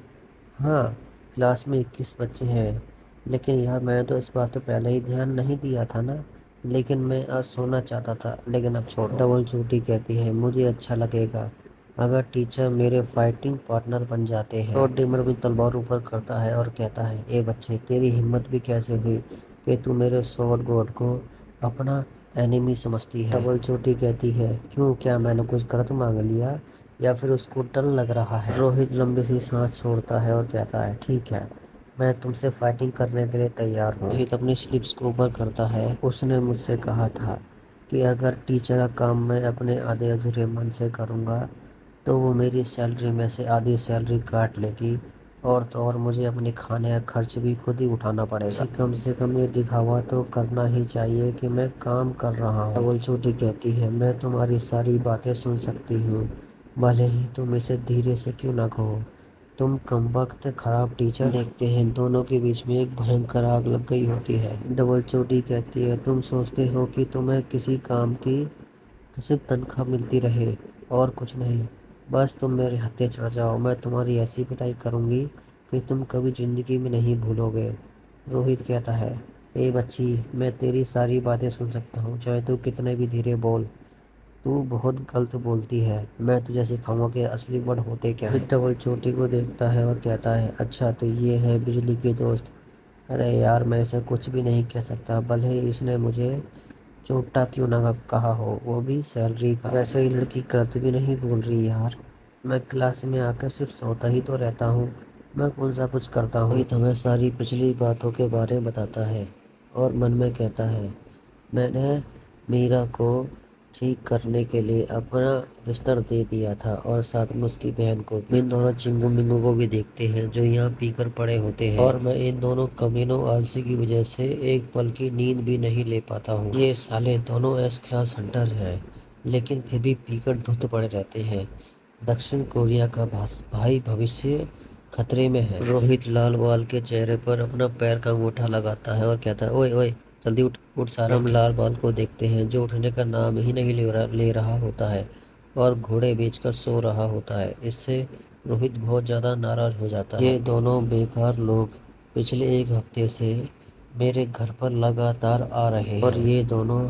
हाँ क्लास में 21 बच्चे हैं, लेकिन यार मैंने तो इस बात पे पहले ही ध्यान नहीं दिया था ना, लेकिन मैं आज सोना चाहता था, लेकिन अब छोड़ो। डबल चोटी कहती है मुझे अच्छा लगेगा अगर टीचर मेरे फाइटिंग पार्टनर बन जाते हैं। और डिमर भी तलवार ऊपर करता है और कहता है ए बच्चे तेरी हिम्मत भी कैसे हुई कि तू मेरे स्वॉर्ड गॉड को अपना एनिमी समझती है। डबल चोटी कहती है क्यों, क्या मैंने कुछ गलत मांग लिया या फिर उसको डर लग रहा है। रोहित लंबी सी सांस छोड़ता है और कहता है ठीक है मैं तुमसे फाइटिंग करने के लिए तैयार हूँ। रोहित अपनी स्लिप्स को ऊपर करता है, उसने मुझसे कहा था कि अगर टीचर का काम मैं अपने आधे अधूरे मन से करूँगा तो वो मेरी सैलरी में से आधी सैलरी काट लेगी और तो और मुझे अपने खाने का खर्च भी खुद ही उठाना पड़ेगा। कम से कम ये दिखावा तो करना ही चाहिए कि मैं काम कर रहा हूँ। डबल चोटी कहती है मैं तुम्हारी सारी बातें सुन सकती हूँ, भले ही तुम इसे धीरे से क्यों ना कहो, तुम कमबख्त खराब टीचर। देखते हैं दोनों के बीच में एक भयंकर आग लग गई होती है। डबल चोटी कहती है, तुम सोचते हो कि तुम्हें किसी काम की तो सिर्फ तनख्वाह मिलती रहे और कुछ नहीं। बस तुम मेरे हत्थे चढ़ जाओ, मैं तुम्हारी ऐसी पिटाई करूंगी कि तुम कभी जिंदगी में नहीं भूलोगे। रोहित कहता है, ए बच्ची, मैं तेरी सारी बातें सुन सकता हूँ, चाहे तू कितने भी धीरे बोल। तू बहुत गलत बोलती है, मैं तुझे सिखाऊंगा कि असली वर्ड होते क्या है। डबल चोटी को देखता है और कहता है, अच्छा तो ये है बिजली के दोस्त। अरे यार, मैं इसे कुछ भी नहीं कह सकता, भले ही इसने मुझे चोटा क्यों ना कहा हो, वो भी सैलरी का। वैसे ही लड़की गलत भी नहीं बोल रही यार, मैं क्लास में आकर सिर्फ सोता ही तो रहता हूँ, मैं कौन सा कुछ करता हूँ। तो हमें सारी पिछली बातों के बारे में बताता है और मन में कहता है, मैंने मीरा को ठीक करने के लिए अपना बिस्तर दे दिया था और साथ में उसकी बहन को भी। इन दोनों चिंगू मिंगू को भी देखते हैं जो यहाँ पीकर पड़े होते हैं, और मैं इन दोनों कमीनों आलसी की वजह से एक पल की नींद भी नहीं ले पाता हूँ। ये साले दोनों एस क्लास हंटर हैं, लेकिन फिर भी पीकर धुत पड़े रहते हैं। दक्षिण कोरिया का भाई भविष्य खतरे में है। रोहित लाल बाल के चेहरे पर अपना पैर का अंगूठा लगाता है और कहता है, ओए ओए जल्दी उठ उठ सारा। हम लाल बाल को देखते हैं जो उठने का नाम ही नहीं ले रहा होता है और घोड़े बेचकर सो रहा होता है। इससे रोहित बहुत ज़्यादा नाराज हो जाता है। ये दोनों बेकार लोग पिछले एक हफ्ते से मेरे घर पर लगातार आ रहे हैं और ये दोनों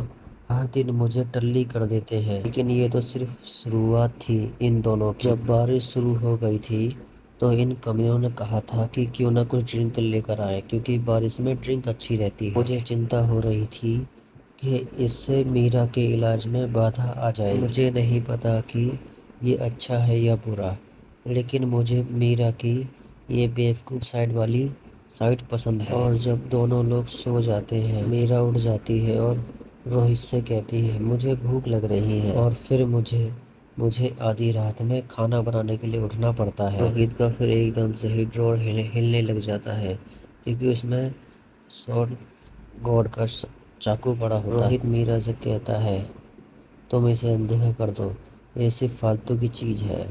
हर दिन मुझे टल्ली कर देते हैं। लेकिन ये तो सिर्फ शुरुआत थी इन दोनों की। जब बारिश शुरू हो गई थी तो इन कमियों ने कहा था कि क्यों ना कुछ ड्रिंक लेकर आए, क्योंकि बारिश में ड्रिंक अच्छी रहती है। मुझे चिंता हो रही थी कि इससे मीरा के इलाज में बाधा आ जाए। मुझे नहीं पता कि ये अच्छा है या बुरा, लेकिन मुझे मीरा की ये बेवकूफ़ साइड वाली साइड पसंद है। और जब दोनों लोग सो जाते हैं, मीरा उठ जाती है और रोहित से कहती है, मुझे भूख लग रही है। और फिर मुझे मुझे आधी रात में खाना बनाने के लिए उठना पड़ता है। रोहित का फिर एकदम से ही ड्रॉर हिलने लग जाता है, क्योंकि उसमें सॉर्ड गॉड का चाकू पड़ा होता है। रोहित मीरा से कहता है, तुम इसे अनदेखा कर दो, ये सिर्फ फालतू की चीज़ है।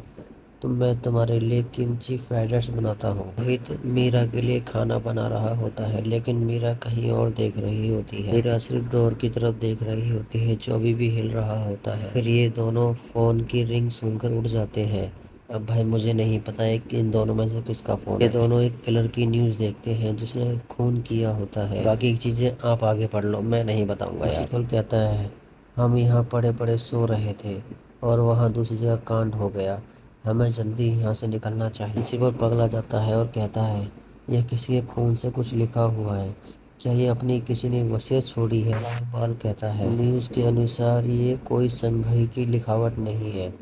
मैं तुम्हारे लिए किमची फ्राइड राइस बनाता हूँ। रोहित मीरा के लिए खाना बना रहा होता है, लेकिन मीरा कहीं और देख रही होती है। मीरा सिर्फ डोर की तरफ देख रही होती है जो अभी भी हिल रहा होता है। फिर ये दोनों फोन की रिंग सुनकर उठ जाते हैं। अब भाई मुझे नहीं पता है कि इन दोनों में से किसका फोन है। ये दोनों एक किलर की न्यूज़ देखते हैं जिसने खून किया होता है। बाकी की चीज़ें आप आगे पढ़ लो, मैं नहीं बताऊंगा। प्रिंसिपल कहता है, हम यहाँ पड़े पड़े सो रहे थे और वहाँ दूसरी जगह कांड हो गया, हमें जल्दी यहाँ से निकलना चाहिए। प्रिंसिपल पगला जाता है और कहता है, यह किसी के खून से कुछ लिखा हुआ है, क्या ये अपनी किसी ने वसीयत छोड़ी है। लाल कहता है, न्यूज़ के अनुसार ये कोई संघई की लिखावट नहीं है,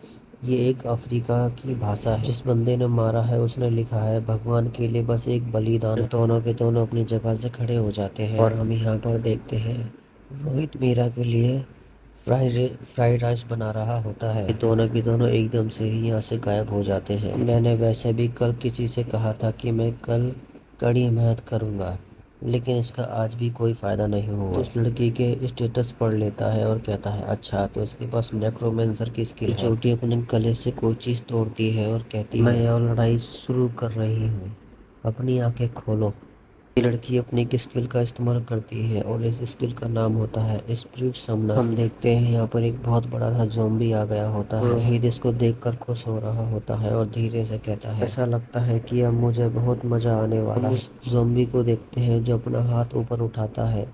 ये एक अफ्रीका की भाषा है। जिस बंदे ने मारा है उसने लिखा है, भगवान के लिए बस एक बलिदान। दोनों के दोनों अपनी जगह से खड़े हो जाते हैं और हम यहाँ पर देखते हैं रोहित मीरा के लिए फ्राइड राइस बना रहा होता है। दोनों के दोनों एकदम से ही यहाँ से गायब हो जाते हैं। मैंने वैसे भी कल किसी से कहा था कि मैं कल कड़ी मेहनत करूँगा, लेकिन इसका आज भी कोई फ़ायदा नहीं हुआ। तो उस लड़की के स्टेटस पढ़ लेता है और कहता है, अच्छा तो इसके पास नेक्रोमेंसर की स्किल है। छोटी अपने गले से कोई चीज़ तोड़ती है और कहती है, मैं और लड़ाई शुरू कर रही हूँ, अपनी आंखें खोलो। ये लड़की अपनी एक स्किल का इस्तेमाल करती है और इस स्किल का नाम होता है स्पिरिट समनर। हम देखते हैं यहाँ पर एक बहुत बड़ा सा ज़ॉम्बी आ गया होता है। रोहित इसको देखकर खुश हो रहा होता है और धीरे से कहता है, ऐसा लगता है कि अब मुझे बहुत मज़ा आने वाला है। उस ज़ॉम्बी को देखते हैं जो अपना हाथ ऊपर उठाता है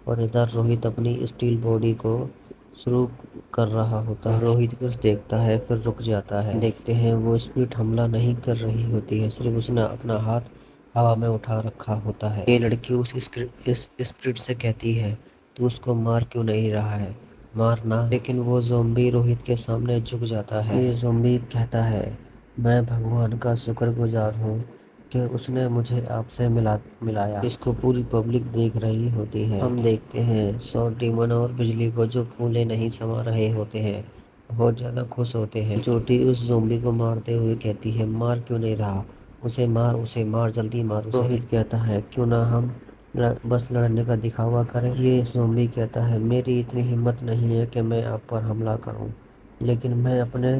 और इधर रोहित अपनी स्टील बॉडी को शुरू कर रहा होता है। रोहित कुछ देखता है फिर रुक जाता है। देखते हैं वो स्पिरिट हमला नहीं कर रही होती है, सिर्फ उसने अपना हाथ हवा में उठा रखा होता है। ये लड़की उस स्पिरिट से कहती है, तू उसको मार क्यों नहीं रहा है, मारना। लेकिन वो ज़ॉम्बी रोहित के सामने झुक जाता है। ये ज़ॉम्बी कहता है, मैं भगवान का शुक्रगुजार हूँ कि उसने मुझे आपसे मिलाया। इसको पूरी पब्लिक देख रही होती है। हम देखते हैं शॉर्ट डीमन और बिजली को जो फूले नहीं समा रहे होते हैं बहुत ज़्यादा खुश होते हैं। चोटी उस ज़ॉम्बी को मारते हुए कहती है, मार क्यों नहीं रहा, उसे मार जल्दी मार उसे। रोहित कहता है, क्यों ना हम बस लड़ने का दिखावा करें। ये ज़ॉम्बी कहता है, मेरी इतनी हिम्मत नहीं है कि मैं आप पर हमला करूं, लेकिन मैं अपने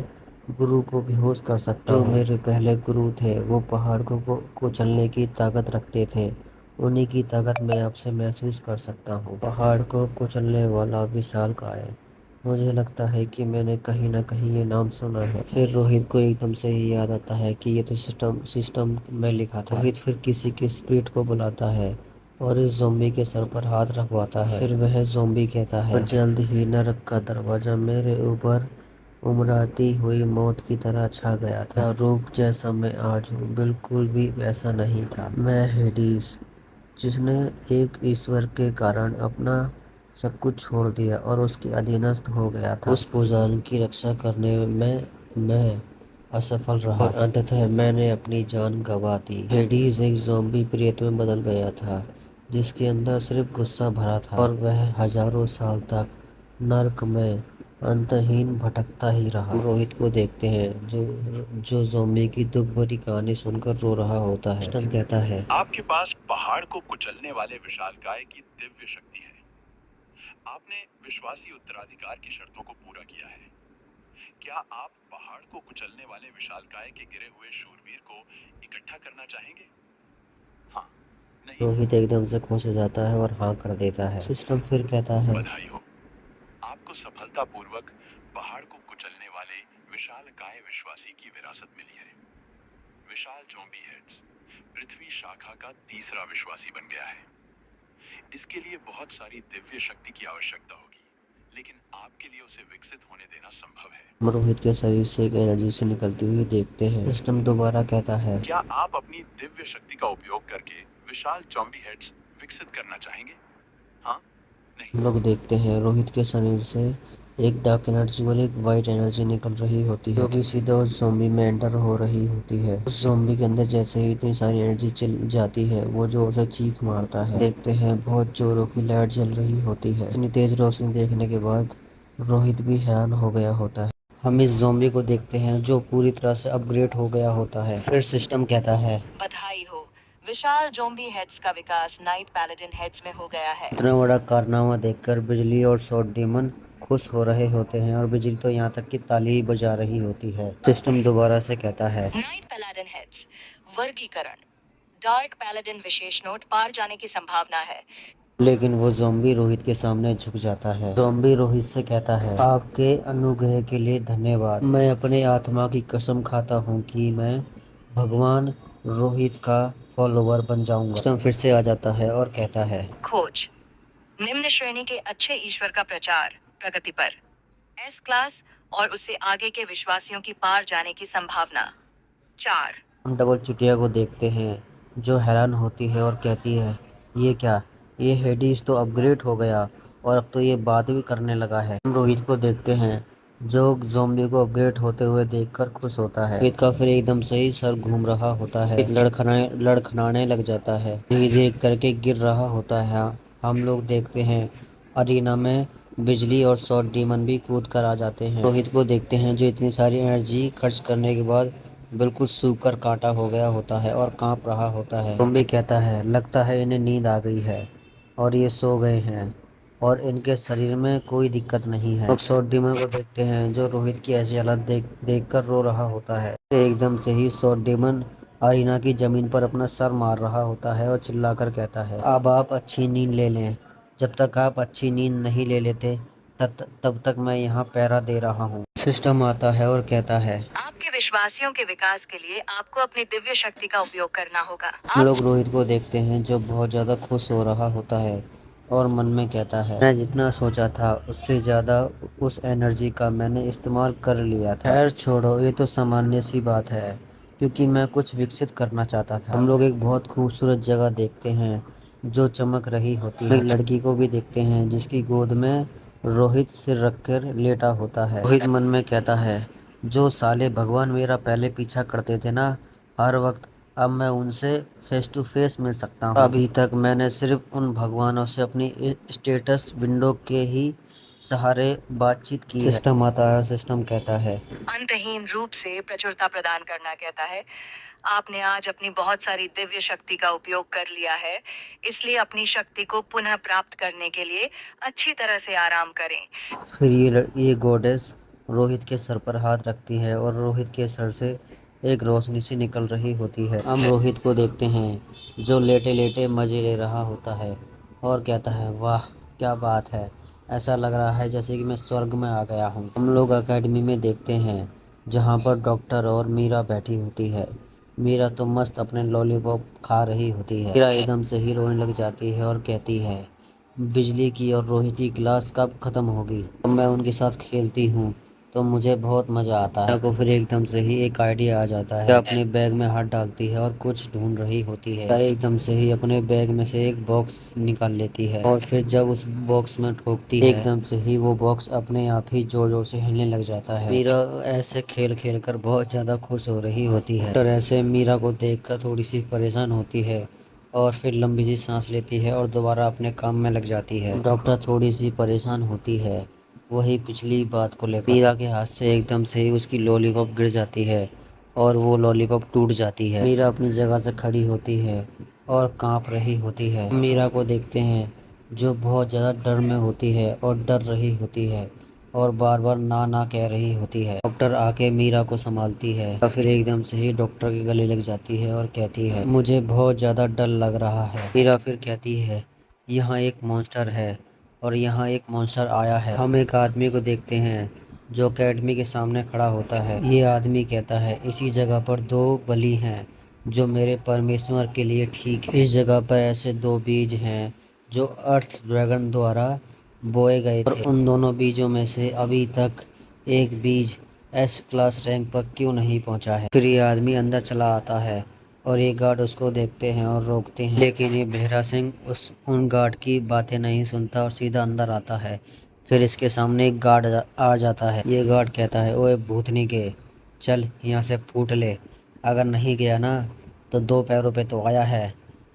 गुरु को बेहोश कर सकता हूँ। जो मेरे पहले गुरु थे वो पहाड़ को कुचलने की ताकत रखते थे। उन्हीं की ताकत मैं आपसे महसूस कर सकता हूँ। पहाड़ को कुचलने वाला विशालकाय। मुझे लगता है कि मैंने कहीं ना कहीं ये नाम सुना है। फिर रोहित को एकदम से ही याद आता है कि ये तो सिस्टम में लिखा था। रोहित फिर किसी की स्पिरिट को बुलाता है और इस ज़ॉम्बी के सर पर हाथ रखवाता है। फिर वह ज़ॉम्बी कहता है, जल्द ही नरक का दरवाजा मेरे ऊपर उमड़ाती हुई मौत की तरह छा गया था। रूप जैसा मैं आज हूँ बिल्कुल भी वैसा नहीं था। मैं हेडिस, जिसने एक ईश्वर के कारण अपना सब कुछ छोड़ दिया और उसके अधीनस्थ हो गया था। उस पुजारी की रक्षा करने में मैं असफल रहा और अंततः मैंने अपनी जान गंवा दी। हेडीज एक ज़ॉम्बी प्रेत में बदल गया था जिसके अंदर सिर्फ गुस्सा भरा था और वह हजारों साल तक नर्क में अंतहीन भटकता ही रहा। रोहित को देखते हैं जो ज़ॉम्बी की दुख भरी कहानी सुनकर रो रहा होता है। स्टम कहता है, आपके पास पहाड़ को कुचलने वाले विशालकाय की दिव्य शक्ति है। आपने विश्वासी उत्तराधिकार की शर्तों को पूरा किया है। क्या आप पहाड़ को कुचलने वाले विशालकाय के गिरे हुए शूरवीर को इकट्ठा करना चाहेंगे? हाँ, नहीं? रोहित एकदम से खुश हो जाता है और हाँ कर देता है। सिस्टम फिर कहता है, बधाई हो, आपको सफलतापूर्वक पहाड़ को कुचलने वाले विशालकाय विश्वासी की विरासत मिली है। विशाल ज़ॉम्बी हेड्स पृथ्वी शाखा का तीसरा विश्वासी बन गया है। इसके लिए बहुत सारी दिव्य शक्ति की आवश्यकता होगी, लेकिन आपके लिए उसे विकसित होने देना संभव है। हम रोहित के शरीर से एक एनर्जी से निकलती हुई देखते हैं। सिस्टम दोबारा कहता है, क्या आप अपनी दिव्य शक्ति का उपयोग करके विशाल ज़ॉम्बी हेड्स विकसित करना चाहेंगे? हाँ, नहीं? हम लोग देखते हैं रोहित के शरीर से एक डार्क एनर्जी और एक वाइट एनर्जी निकल रही होती है जो कि सीधा उस ज़ॉम्बी में एंटर हो रही होती है। उस ज़ॉम्बी के अंदर जैसे ही इतनी सारी एनर्जी चल जाती है वो जोर से चीख मारता है। देखते हैं बहुत जोरों की लाइट जल रही होती है। इतनी तेज रोशनी देखने के बाद रोहित भी हैरान हो गया होता है। हम इस ज़ॉम्बी को देखते हैं जो पूरी तरह से अपग्रेड हो गया होता है। फिर सिस्टम कहता है, बधाई हो, विशाल ज़ॉम्बी हेड्स का विकास नाइट पैलेडिन हेड्स में हो गया है। इतना बड़ा कारनामा देखकर बिजली और शॉट डीमन खुश हो रहे होते हैं और बिजली तो यहाँ तक कि ताली ही बजा रही होती है। सिस्टम दोबारा से कहता है, नाइट पैलेडिन हेड्स वर्गीकरण, डार्क पैलेडिन विशेष नोट पार जाने की संभावना है। लेकिन वो ज़ॉम्बी रोहित के सामने झुक जाता है। ज़ॉम्बी रोहित से कहता है, आपके अनुग्रह के लिए धन्यवाद। मैं अपने आत्मा की कसम खाता हूँ कि मैं भगवान रोहित का फॉलोवर बन जाऊंगा। सिस्टम फिर से आ जाता है और कहता है, खोज, निम्न श्रेणी के अच्छे ईश्वर का प्रचार प्रगति पर, एस क्लास और उससे आगे के विश्वासियों की पार जाने की संभावना 4। हम डबल चुटिया को देखते हैं जो हैरान होती है और कहती है, ये क्या, ये हेडिस तो अपग्रेड हो गया और अब तो ये बात भी करने लगा है। हम रोहित को देखते हैं जो ज़ॉम्बी को अपग्रेड होते हुए देखकर खुश होता है। रोहित का फिर एकदम से ही सर घूम रहा होता है। लड़खड़ाने लग जाता है, धीरे धीरे करके गिर रहा होता है। हम लोग देखते हैं अरीना में बिजली और शॉट डीमन भी कूद कर आ जाते हैं। रोहित को देखते हैं जो इतनी सारी एनर्जी खर्च करने के बाद बिल्कुल सूख कर कांटा हो गया होता है और कांप रहा होता है। ज़ॉम्बी कहता है, लगता है इन्हें नींद आ गई है और ये सो गए हैं और इनके शरीर में कोई दिक्कत नहीं है। लोग शॉट डीमन को देखते हैं जो रोहित की ऐसी हालत देख कर रो रहा होता है। एकदम से ही शॉट डीमन अरीना की जमीन पर अपना सर मार रहा होता है और चिल्लाकर कहता है, अब आप अच्छी नींद ले लें। जब तक आप अच्छी नींद नहीं ले लेते तब तक मैं यहाँ पहरा दे रहा हूँ। सिस्टम आता है और कहता है, आपके विश्वासियों के विकास के लिए आपको अपनी दिव्य शक्ति का उपयोग करना होगा। हम लोग रोहित को देखते हैं जो बहुत ज़्यादा खुश हो रहा होता है और मन में कहता है, मैं जितना सोचा था उससे ज़्यादा उस एनर्जी का मैंने इस्तेमाल कर लिया था। खैर छोड़ो, ये तो सामान्य सी बात है क्योंकि मैं कुछ विकसित करना चाहता था। हम लोग एक बहुत खूबसूरत जगह देखते हैं जो चमक रही होती है। एक लड़की को भी देखते हैं जिसकी गोद में रोहित सिर रखकर लेटा होता है। रोहित मन में कहता है, जो साले भगवान मेरा पहले पीछा करते थे ना हर वक्त, अब मैं उनसे फेस टू फेस मिल सकता हूँ। अभी तक मैंने सिर्फ उन भगवानों से अपनी स्टेटस विंडो के ही सहारे बातचीत की है। सिस्टम आता है और सिस्टम कहता है, अंतहीन रूप से प्रचुरता प्रदान करना कहता है, आपने आज अपनी बहुत सारी दिव्य शक्ति का उपयोग कर लिया है, इसलिए अपनी शक्ति को पुनः प्राप्त करने के लिए अच्छी तरह से आराम करें। फिर ये गॉडेस रोहित के सर पर हाथ रखती है और रोहित के सर से एक रोशनी सी निकल रही होती है। हम रोहित को देखते हैं जो लेटे लेटे मजे ले रहा होता है और कहता है, वाह क्या बात है, ऐसा लग रहा है जैसे कि मैं स्वर्ग में आ गया हूँ। हम लोग एकेडमी में देखते हैं जहाँ पर डॉक्टर और मीरा बैठी होती है। मीरा तो मस्त अपने लॉलीपॉप खा रही होती है। मीरा एकदम से ही रोने लग जाती है और कहती है, बिजली की और रोहित की क्लास कब ख़त्म होगी। अब मैं उनके साथ खेलती हूँ तो मुझे बहुत मज़ा आता है। मीरा को फिर एकदम से ही एक आइडिया आ जाता है। मीरा अपने बैग में हाथ डालती है और कुछ ढूंढ रही होती है। मीरा एकदम से ही अपने बैग में से एक बॉक्स निकाल लेती है और फिर जब उस बॉक्स में ठोकती है एकदम से ही वो बॉक्स अपने आप ही जोर जोर से हिलने लग जाता है। मीरा ऐसे खेल खेल कर बहुत ज़्यादा खुश हो रही होती है। डॉक्टर ऐसे मीरा को देख कर थोड़ी सी परेशान होती है और फिर लंबी सी सांस लेती है और दोबारा अपने काम में लग जाती है। डॉक्टर थोड़ी सी परेशान होती है वही पिछली बात को लेकर। मीरा के हाथ से एकदम से ही उसकी लॉलीपॉप गिर जाती है और वो लॉलीपॉप टूट जाती है। मीरा अपनी जगह से खड़ी होती है और कांप रही होती है। मीरा को देखते हैं जो बहुत ज़्यादा डर में होती है और डर रही होती है और बार बार ना ना कह रही होती है। डॉक्टर आके मीरा को संभालती है और फिर एकदम से ही डॉक्टर के गले लग जाती है और कहती है, मुझे बहुत ज़्यादा डर लग रहा है। मीरा फिर कहती है, यहाँ एक मॉन्स्टर है और यहाँ एक मॉन्स्टर आया है। हम एक आदमी को देखते हैं जो अकेडमी के सामने खड़ा होता है। ये आदमी कहता है, इसी जगह पर 2 बलि हैं जो मेरे परमेश्वर के लिए ठीक है। इस जगह पर ऐसे 2 बीज हैं जो अर्थ ड्रैगन द्वारा बोए गए थे और उन दोनों बीजों में से अभी तक एक बीज एस क्लास रैंक पर क्यों नहीं पहुंचा है। फिर ये आदमी अंदर चला आता है और ये गार्ड उसको देखते हैं और रोकते हैं, लेकिन ये बेहरा सिंह उन गार्ड की बातें नहीं सुनता और सीधा अंदर आता है। फिर इसके सामने एक गार्ड आ जाता है। ये गार्ड कहता है, ओए भूतनी के, चल यहाँ से फूट ले, अगर नहीं गया ना तो 2 पैरों पे तो आया है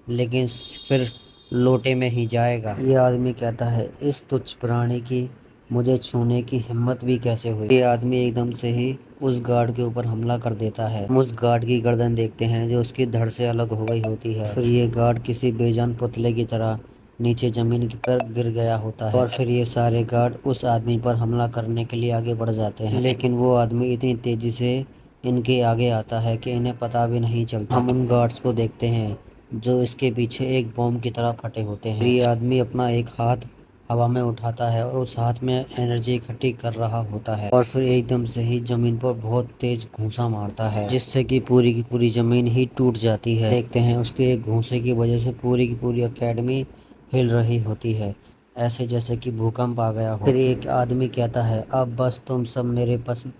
लेकिन फिर लोटे में ही जाएगा। ये आदमी कहता है, इस तुच्छ प्राणी की मुझे छूने की हिम्मत भी कैसे हुई। ये आदमी एकदम से ही उस गार्ड के ऊपर हमला कर देता है। हम उस गार्ड की गर्दन देखते हैं जो उसकी धड़ से अलग हो गई होती है। फिर ये गार्ड किसी बेजान पुतले की तरह नीचे जमीन पर गिर गया होता है और फिर ये सारे गार्ड उस आदमी पर हमला करने के लिए आगे बढ़ जाते हैं, लेकिन वो आदमी इतनी तेजी से इनके आगे आता है कि इन्हें पता भी नहीं चलता। हम उन गार्ड्स को देखते हैं जो इसके पीछे एक बॉम्ब की तरह फटे होते हैं। ये आदमी अपना एक हाथ हवा में उठाता है और उस हाथ में एनर्जी इकट्ठी कर रहा होता है और फिर एकदम से ही जमीन पर बहुत तेज घूंसा मारता है जिससे कि पूरी की पूरी जमीन ही टूट जाती है। देखते हैं उसके एक घूंसे की वजह से पूरी की पूरी एकेडमी हिल रही होती है, ऐसे जैसे कि भूकंप आ गया हो। फिर एक आदमी कहता है, अब बस तुम सब मेरे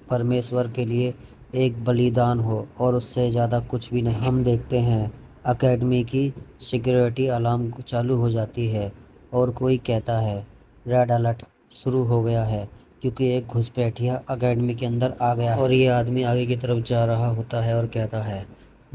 परमेश्वर के लिए एक बलिदान हो और उससे ज़्यादा कुछ भी नहीं। हम देखते हैं एकेडमी की सिक्योरिटी अलार्म चालू हो जाती है और कोई कहता है, रेड अलर्ट शुरू हो गया है क्योंकि एक घुसपैठिया एकेडमी के अंदर आ गया। और ये आदमी आगे की तरफ जा रहा होता है और कहता है,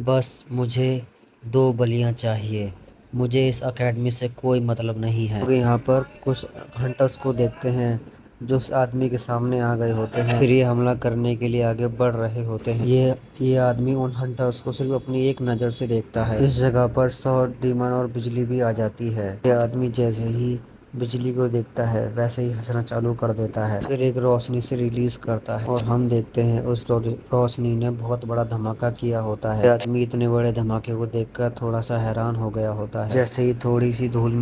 बस मुझे 2 बलियां चाहिए, मुझे इस एकेडमी से कोई मतलब नहीं है। तो यहाँ पर कुछ हंटर्स को देखते हैं जो उस आदमी के सामने आ गए होते हैं। फिर ये हमला करने के लिए आगे बढ़ रहे होते हैं। ये आदमी उन हंटर्स को सिर्फ अपनी एक नज़र से देखता है। इस जगह पर शॉर्ट डीमन और बिजली भी आ जाती है। ये आदमी जैसे ही बिजली को देखता है वैसे ही हंसना चालू कर देता है, फिर एक रोशनी से रिलीज करता है और हम देखते हैं उस रोशनी ने बहुत बड़ा धमाका किया होता है। आदमी इतने बड़े धमाके को देखकर थोड़ा सा हैरान हो गया होता है। जैसे ही थोड़ी सी धूल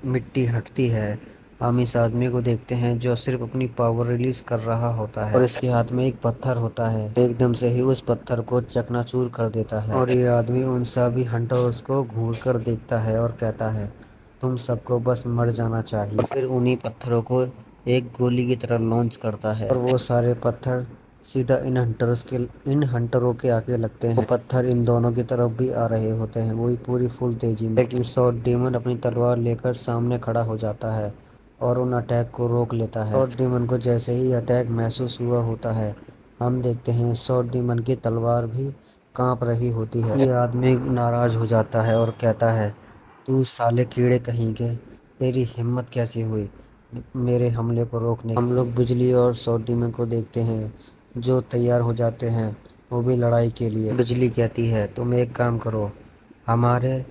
मिट्टी हटती है, हम इस आदमी को देखते हैं जो सिर्फ अपनी पावर रिलीज कर रहा होता है और इसके हाथ में एक पत्थर होता है। एकदम से ही उस पत्थर को चकनाचूर कर देता है और ये आदमी उन सभी हंटर्स को घूर कर देखता है और कहता है, तुम सबको बस मर जाना चाहिए। फिर उन्हीं पत्थरों को एक गोली की तरह लॉन्च करता है और वो सारे पत्थर सीधा इन हंटरों के आगे लगते हैं। वो पत्थर इन दोनों की तरफ भी आ रहे होते हैं, वही पूरी फुल तेजी में। लेकिन शॉर्ट डीमन अपनी तलवार लेकर सामने खड़ा हो जाता है और उन अटैक को रोक लेता है। शॉर्ट डीमन को जैसे ही अटैक महसूस हुआ होता है, हम देखते हैं शॉर्ट डीमन की तलवार भी कांप रही होती है। ये आदमी नाराज हो जाता है और कहता है, तू साले कीड़े कहीं के, तेरी हिम्मत कैसी हुई मेरे हमले को रोकने। हम लोग बिजली और शॉर्ट डीमन को देखते हैं जो तैयार हो जाते हैं, वो भी लड़ाई के लिए। बिजली कहती है, तुम एक काम करो, हमारे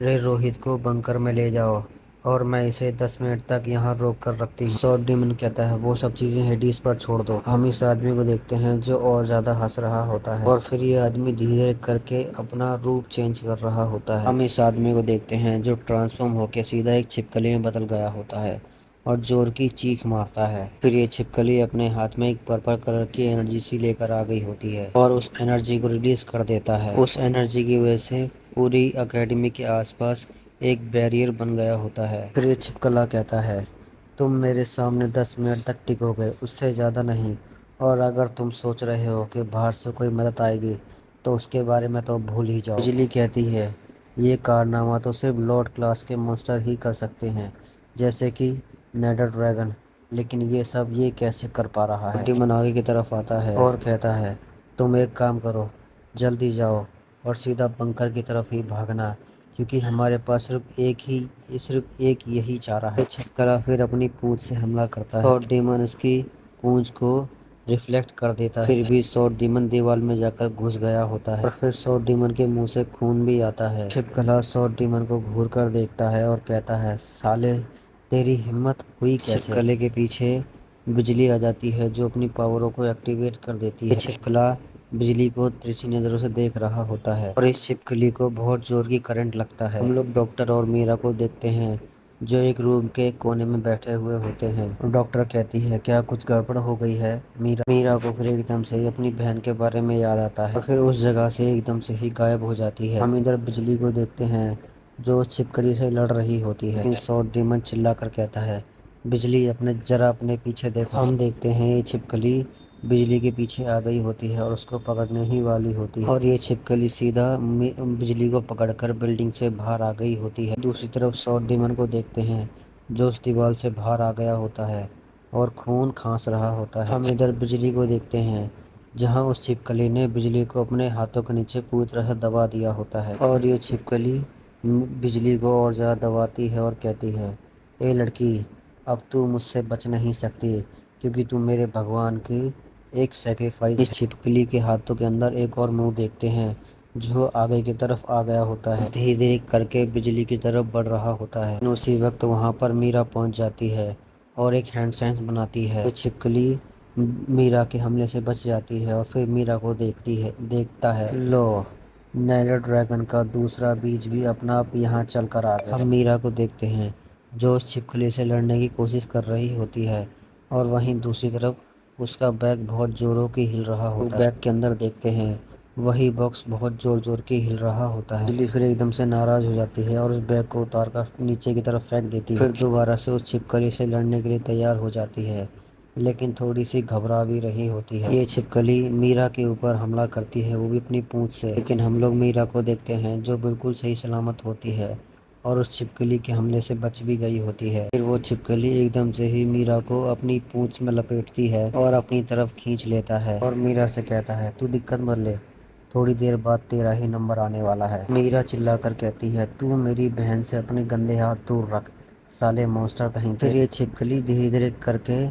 रोहित को बंकर में ले जाओ और मैं इसे 10 मिनट तक यहाँ रोक कर रखती हूँ। सॉर्ड डीमन कहता है वो सब चीजें हेडिस पर छोड़ दो। हम इस आदमी को देखते हैं जो और ज्यादा हंस रहा होता है और फिर ये आदमी धीरे धीरे करके अपना रूप चेंज कर रहा होता है। हम इस आदमी को देखते हैं जो ट्रांसफॉर्म होकर सीधा एक छिपकली में बदल गया होता है और जोर की चीख मारता है। फिर ये छिपकली अपने हाथ में एक पर्पल कलर की एनर्जी सी लेकर आ गई होती है और उस एनर्जी को रिलीज कर देता है। उस एनर्जी की वजह से पूरी एकेडमी के आसपास एक बैरियर बन गया होता है। फिर ये छिपकला कहता है तुम मेरे सामने 10 मिनट तक टिकोगे, उससे ज़्यादा नहीं। और अगर तुम सोच रहे हो कि बाहर से कोई मदद आएगी तो उसके बारे में तो भूल ही जाओ। बिजली कहती है ये कारनामा तो सिर्फ लॉर्ड क्लास के मॉन्स्टर ही कर सकते हैं, जैसे कि नेडर ड्रैगन। लेकिन ये सब ये कैसे कर पा रहा है। डीमन आगे की तरफ आता है और कहता है तुम एक काम करो, जल्दी जाओ और सीधा बंकर की तरफ ही भागना, क्योंकि हमारे पास सिर्फ एक यही चारा है। छिपकला फिर अपनी पूंछ से हमला करता है और डीमन उसकी पूंछ को रिफ्लेक्ट कर देता है। फिर भी सॉर्ड डीमन दीवार में जाकर घुस गया होता है और फिर सॉर्ड डीमन के मुंह से खून भी आता है। छिपकला सॉर्ड डीमन को घूर कर देखता है और कहता है साले तेरी हिम्मत हुई कैसे। छिपकले के पीछे बिजली आ जाती है जो अपनी पावरों को एक्टिवेट कर देती है। छिपकला बिजली को तिरछी नजरों से देख रहा होता है और इस छिपकली को बहुत जोर की करंट लगता है। हम लोग डॉक्टर और मीरा को देखते हैं जो एक रूम के कोने में बैठे हुए होते हैं। डॉक्टर कहती है क्या कुछ गड़बड़ हो गई है। मीरा को फिर एकदम से ही अपनी बहन के बारे में याद आता है और फिर उस जगह से एकदम से ही गायब हो जाती है। हम इधर बिजली को देखते हैं जो छिपकली से लड़ रही होती है। लेकिन सॉर्ड डीमन चिल्ला कर कहता है बिजली अपने पीछे देखो। हम देखते हैं ये छिपकली बिजली के पीछे आ गई होती है और उसको पकड़ने ही वाली होती है और ये छिपकली सीधा बिजली को पकड़कर बिल्डिंग से बाहर आ गई होती है। दूसरी तरफ सॉर्ड डीमन को देखते हैं जो उस दीवार से बाहर आ गया होता है और खून खांस रहा होता है। हम इधर बिजली को देखते हैं जहां उस छिपकली ने बिजली को अपने हाथों के नीचे पूरी तरह से दबा दिया होता है और ये छिपकली बिजली को और ज़्यादा दबाती है और कहती है ए लड़की अब तू मुझसे बच नहीं सकती, क्योंकि तू मेरे भगवान की एक सेक्रीफाइस। इस छिपकली के हाथों के अंदर एक और मुंह देखते हैं जो आगे की तरफ आ गया होता है, धीरे धीरे करके बिजली की तरफ बढ़ रहा होता है। उसी वक्त वहां पर मीरा पहुंच जाती है और एक हैंड साइन बनाती है। ये छिपकली मीरा के हमले से बच जाती है और फिर मीरा को देखता है लो नेडर ड्रैगन का दूसरा बीज भी अपना आप यहाँ चल कर आ गया। हम मीरा को देखते हैं जो उस छिपकली से लड़ने की कोशिश कर रही होती है और वहीं दूसरी तरफ उसका बैग बहुत जोरों की हिल रहा होता है। बैग के अंदर देखते हैं वही बॉक्स बहुत जोर जोर के हिल रहा होता है। बिजली फिर एकदम से नाराज हो जाती है और उस बैग को उतार कर नीचे की तरफ फेंक देती है। फिर दोबारा से उस छिपकली से लड़ने के लिए तैयार हो जाती है, लेकिन थोड़ी सी घबरा भी रही होती है। ये छिपकली मीरा के ऊपर हमला करती है, वो भी अपनी पूंछ से। लेकिन हम लोग मीरा को देखते हैं जो बिल्कुल सही सलामत होती है और उस छिपकली के हमले से बच भी गई होती है। फिर वो छिपकली एकदम से ही मीरा को अपनी पूंछ में लपेटती है और अपनी तरफ खींच लेता है और मीरा से कहता है तू दिक्कत मत ले, थोड़ी देर बाद तेरा ही नंबर आने वाला है। मीरा चिल्लाकर कहती है तू मेरी बहन से अपने गंदे हाथ दूर रख, साले मॉन्स्टर कहीं के। फिर ये छिपकली धीरे धीरे करके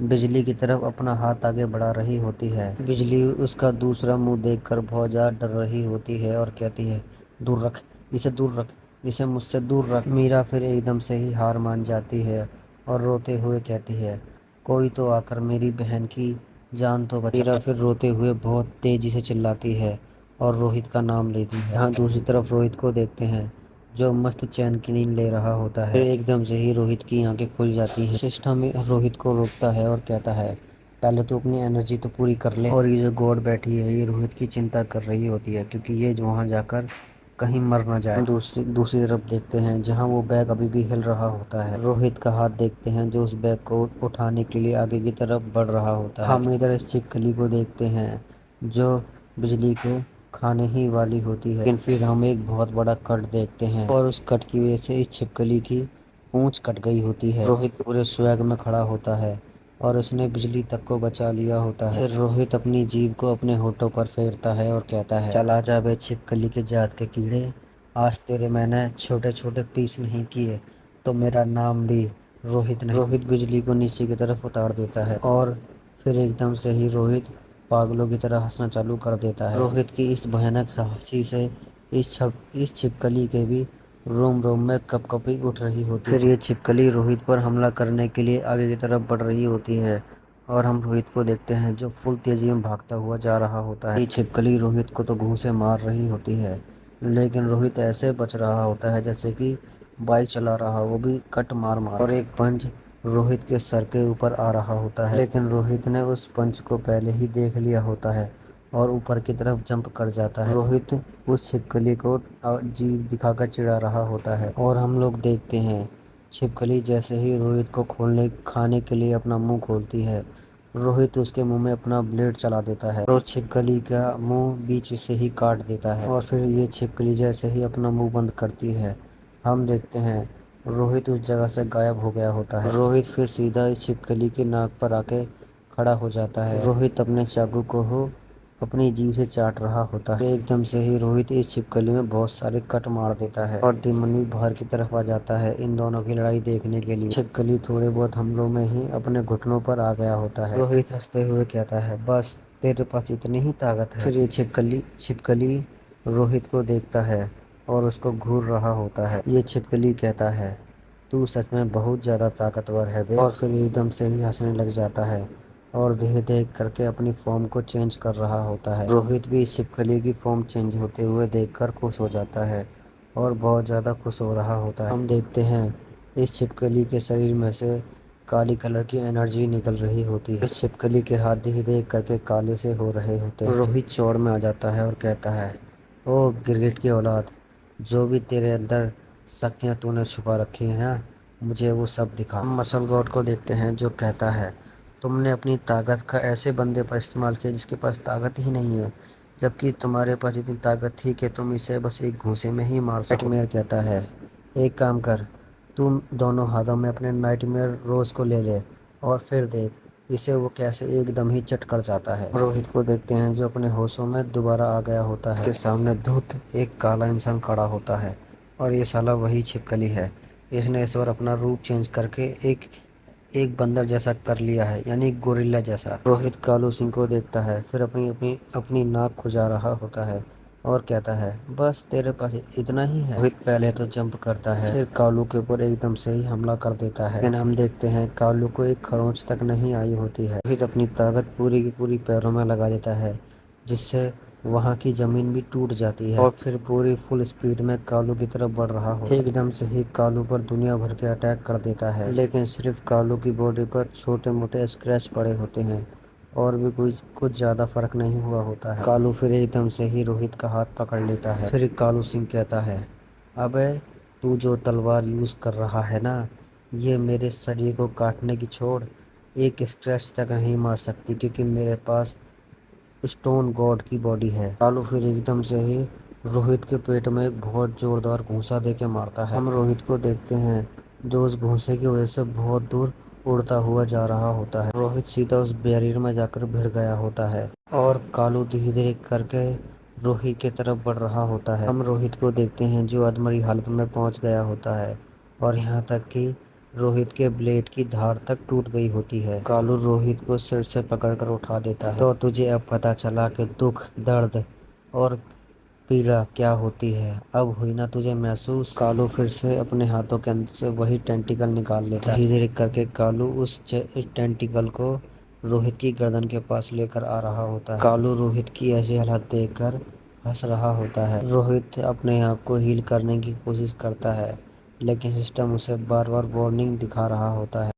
बिजली की तरफ अपना हाथ आगे बढ़ा रही होती है। बिजली उसका दूसरा मुंह देखकर बहुत ज़्यादा डर रही होती है और कहती है दूर रख, इसे दूर रख, इसे मुझसे दूर रख। मीरा फिर एकदम से ही हार मान जाती है और रोते हुए कहती है कोई तो आकर मेरी बहन की जान तो बचा। मीरा फिर रोते हुए बहुत तेजी से चिल्लाती है और रोहित का नाम लेती है। यहाँ दूसरी तरफ रोहित को देखते हैं जो मस्त चैन की नींद ले रहा होता है। फिर एकदम से ही रोहित की आंखें खुल जाती हैं। सिस्टम रोहित को रोकता है और कहता है पहले तो अपनी एनर्जी तो पूरी कर ले। और ये जो गॉड बैठी है ये रोहित की चिंता कर रही होती है क्योंकि ये वहाँ जाकर कहीं मर ना जाए। दूसरी तरफ देखते हैं जहाँ वो बैग अभी भी हिल रहा होता है। रोहित का हाथ देखते हैं जो उस बैग को उठाने के लिए आगे की तरफ बढ़ रहा होता है। हम इधर इस छिपकली को देखते हैं जो बिजली को खाने ही वाली होती है, लेकिन फिर हम एक बहुत बड़ा कट देखते हैं और उस कट की वजह से इस छिपकली की पूंछ कट गई होती है। रोहित पूरे स्वैग में खड़ा होता है और उसने बिजली तक को बचा लिया होता है। फिर रोहित अपनी जीभ को अपने होठों पर फेरता है और कहता है चल आजा बे छिपकली के जात के कीड़े, आज तेरे मैंने छोटे छोटे पीस नहीं किए तो मेरा नाम भी रोहित नहीं। रोहित बिजली को नीचे की तरफ उतार देता है और फिर एकदम से ही रोहित पागलों की तरह हंसना चालू कर देता है। रोहित की इस भयानक हंसी से इस छिपकली के भी रोम रोम में कपकपी उठ रही होती है। फिर ये छिपकली रोहित पर हमला करने के लिए आगे की तरफ बढ़ रही होती है और हम रोहित को देखते हैं जो फुल तेजी में भागता हुआ जा रहा होता है। ये छिपकली रोहित को तो घूंसे मार रही होती है, लेकिन रोहित ऐसे बच रहा होता है जैसे कि बाइक चला रहा, वो भी कट मार मार। और एक पंच रोहित के सर के ऊपर आ रहा होता है, लेकिन रोहित ने उस पंच को पहले ही देख लिया होता है और ऊपर की तरफ जंप कर जाता है। रोहित उस छिपकली को जीभ दिखाकर चिढ़ा रहा होता है और हम लोग देखते हैं छिपकली जैसे ही रोहित को खाने के लिए अपना मुंह खोलती है, रोहित उसके मुंह में अपना ब्लेड चला देता है और छिपकली का मुंह बीच से ही काट देता है। और फिर ये छिपकली जैसे ही अपना मुंह बंद करती है, हम देखते हैं रोहित उस जगह से गायब हो गया होता है। रोहित फिर सीधा इस छिपकली की नाक पर आके खड़ा हो जाता है। रोहित अपने चाकू को अपनी जीभ से चाट रहा होता है। एकदम से ही रोहित इस छिपकली में बहुत सारे कट मार देता है और टिमनी बाहर की तरफ आ जाता है इन दोनों की लड़ाई देखने के लिए। छिपकली थोड़े बहुत हमलों में ही अपने घुटनों पर आ गया होता है। रोहित हंसते हुए कहता है, बस तेरे पास इतनी ही ताकत है। फिर ये छिपकली रोहित को देखता है और उसको घूर रहा होता है। ये छिपकली कहता है, तू सच में बहुत ज्यादा ताकतवर है बे। और फिर एकदम से ही हंसने लग जाता है और धीरे धीरे करके अपनी फॉर्म को चेंज कर रहा होता है। रोहित भी इस छिपकली की फॉर्म चेंज होते हुए देखकर खुश हो जाता है और बहुत ज़्यादा खुश हो रहा होता है। हम देखते हैं इस छिपकली के शरीर में से काली कलर की एनर्जी निकल रही होती है। इस छिपकली के हाथ धीरे धीरे करके काले से हो रहे होते हैं। रोहित चौड़ में आ जाता है और कहता है, ओ गिरगिट की औलाद, जो भी तेरे अंदर शक्तियाँ तूने छुपा रखी है ना, मुझे वो सब दिखा। हम मसल गॉड को देखते हैं जो कहता है, तुमने अपनी ताकत का ऐसे बंदे पर इस्तेमाल किया जिसके पास ताकत ही नहीं है, जबकि तुम्हारे पास इतनी ताकत थी कि तुम इसे बस एक घूंसे में ही मार सको। नाइटमेयर कहता है, एक काम कर, तुम दोनों हाथों में अपने नाइटमेयर रोज को ले ले और फिर देख इसे वो कैसे एकदम ही चट कर जाता है। रोहित को देखते हैं जो अपने होशों में दोबारा आ गया होता है। उसके सामने धूत एक काला इंसान खड़ा होता है और ये साला वही छिपकली है। इसने इस बार अपना रूप चेंज करके एक बंदर जैसा कर लिया है, यानी गोरिल्ला जैसा। रोहित कालू सिंह को देखता है, फिर अपनी नाक खुजा रहा होता है और कहता है, बस तेरे पास इतना ही है। रोहित पहले तो जंप करता है, फिर कालू के ऊपर एकदम से ही हमला कर देता है, लेकिन हम देखते हैं कालू को एक खरोंच तक नहीं आई होती है। रोहित अपनी ताकत पूरी की पूरी पैरों में लगा देता है, जिससे वहाँ की जमीन भी टूट जाती है और फिर पूरी फुल स्पीड में कालू की तरफ बढ़ रहा हो। एकदम से ही कालू पर दुनिया भर के अटैक कर देता है, लेकिन सिर्फ कालू की बॉडी पर छोटे मोटे स्क्रैच पड़े होते हैं और भी कुछ ज्यादा फर्क नहीं हुआ होता है। कालू फिर एकदम से ही रोहित का हाथ पकड़ लेता है। फिर कालू सिंह कहता है, अबे तू जो तलवार यूज कर रहा है ना, ये मेरे शरीर को काटने की छोड़ एक स्क्रैच तक नहीं मार सकती, क्योंकि मेरे पास स्टोन गॉड की बॉडी है। कालू फिर एकदम से ही रोहित के पेट में एक बहुत जोरदार घूंसा देके मारता है। हम रोहित को देखते हैं जो उस घूंसे की वजह से बहुत दूर उड़ता हुआ जा रहा होता है। रोहित सीधा उस बैरियर में जाकर भिड़ गया होता है और कालू धीरे धीरे करके रोहित की तरफ बढ़ रहा होता है। हम रोहित को देखते हैं जो अधमरी हालत में पहुंच गया होता है और यहाँ तक कि रोहित के ब्लेड की धार तक टूट गई होती है। कालू रोहित को सिर से पकड़कर उठा देता है। तो तुझे अब पता चला कि दुख, दर्द और पीड़ा क्या होती है, अब हुई ना तुझे महसूस। कालू फिर से अपने हाथों के अंदर से वही टेंटिकल निकाल लेता है। धीरे धीरे करके कालू उस टेंटिकल को रोहित की गर्दन के पास लेकर आ रहा होता है। कालू रोहित की ऐसी हालत देखकर हंस रहा होता है। रोहित अपने आप को हील करने की कोशिश करता है, लेकिन सिस्टम उसे बार बार वार्निंग दिखा रहा होता है।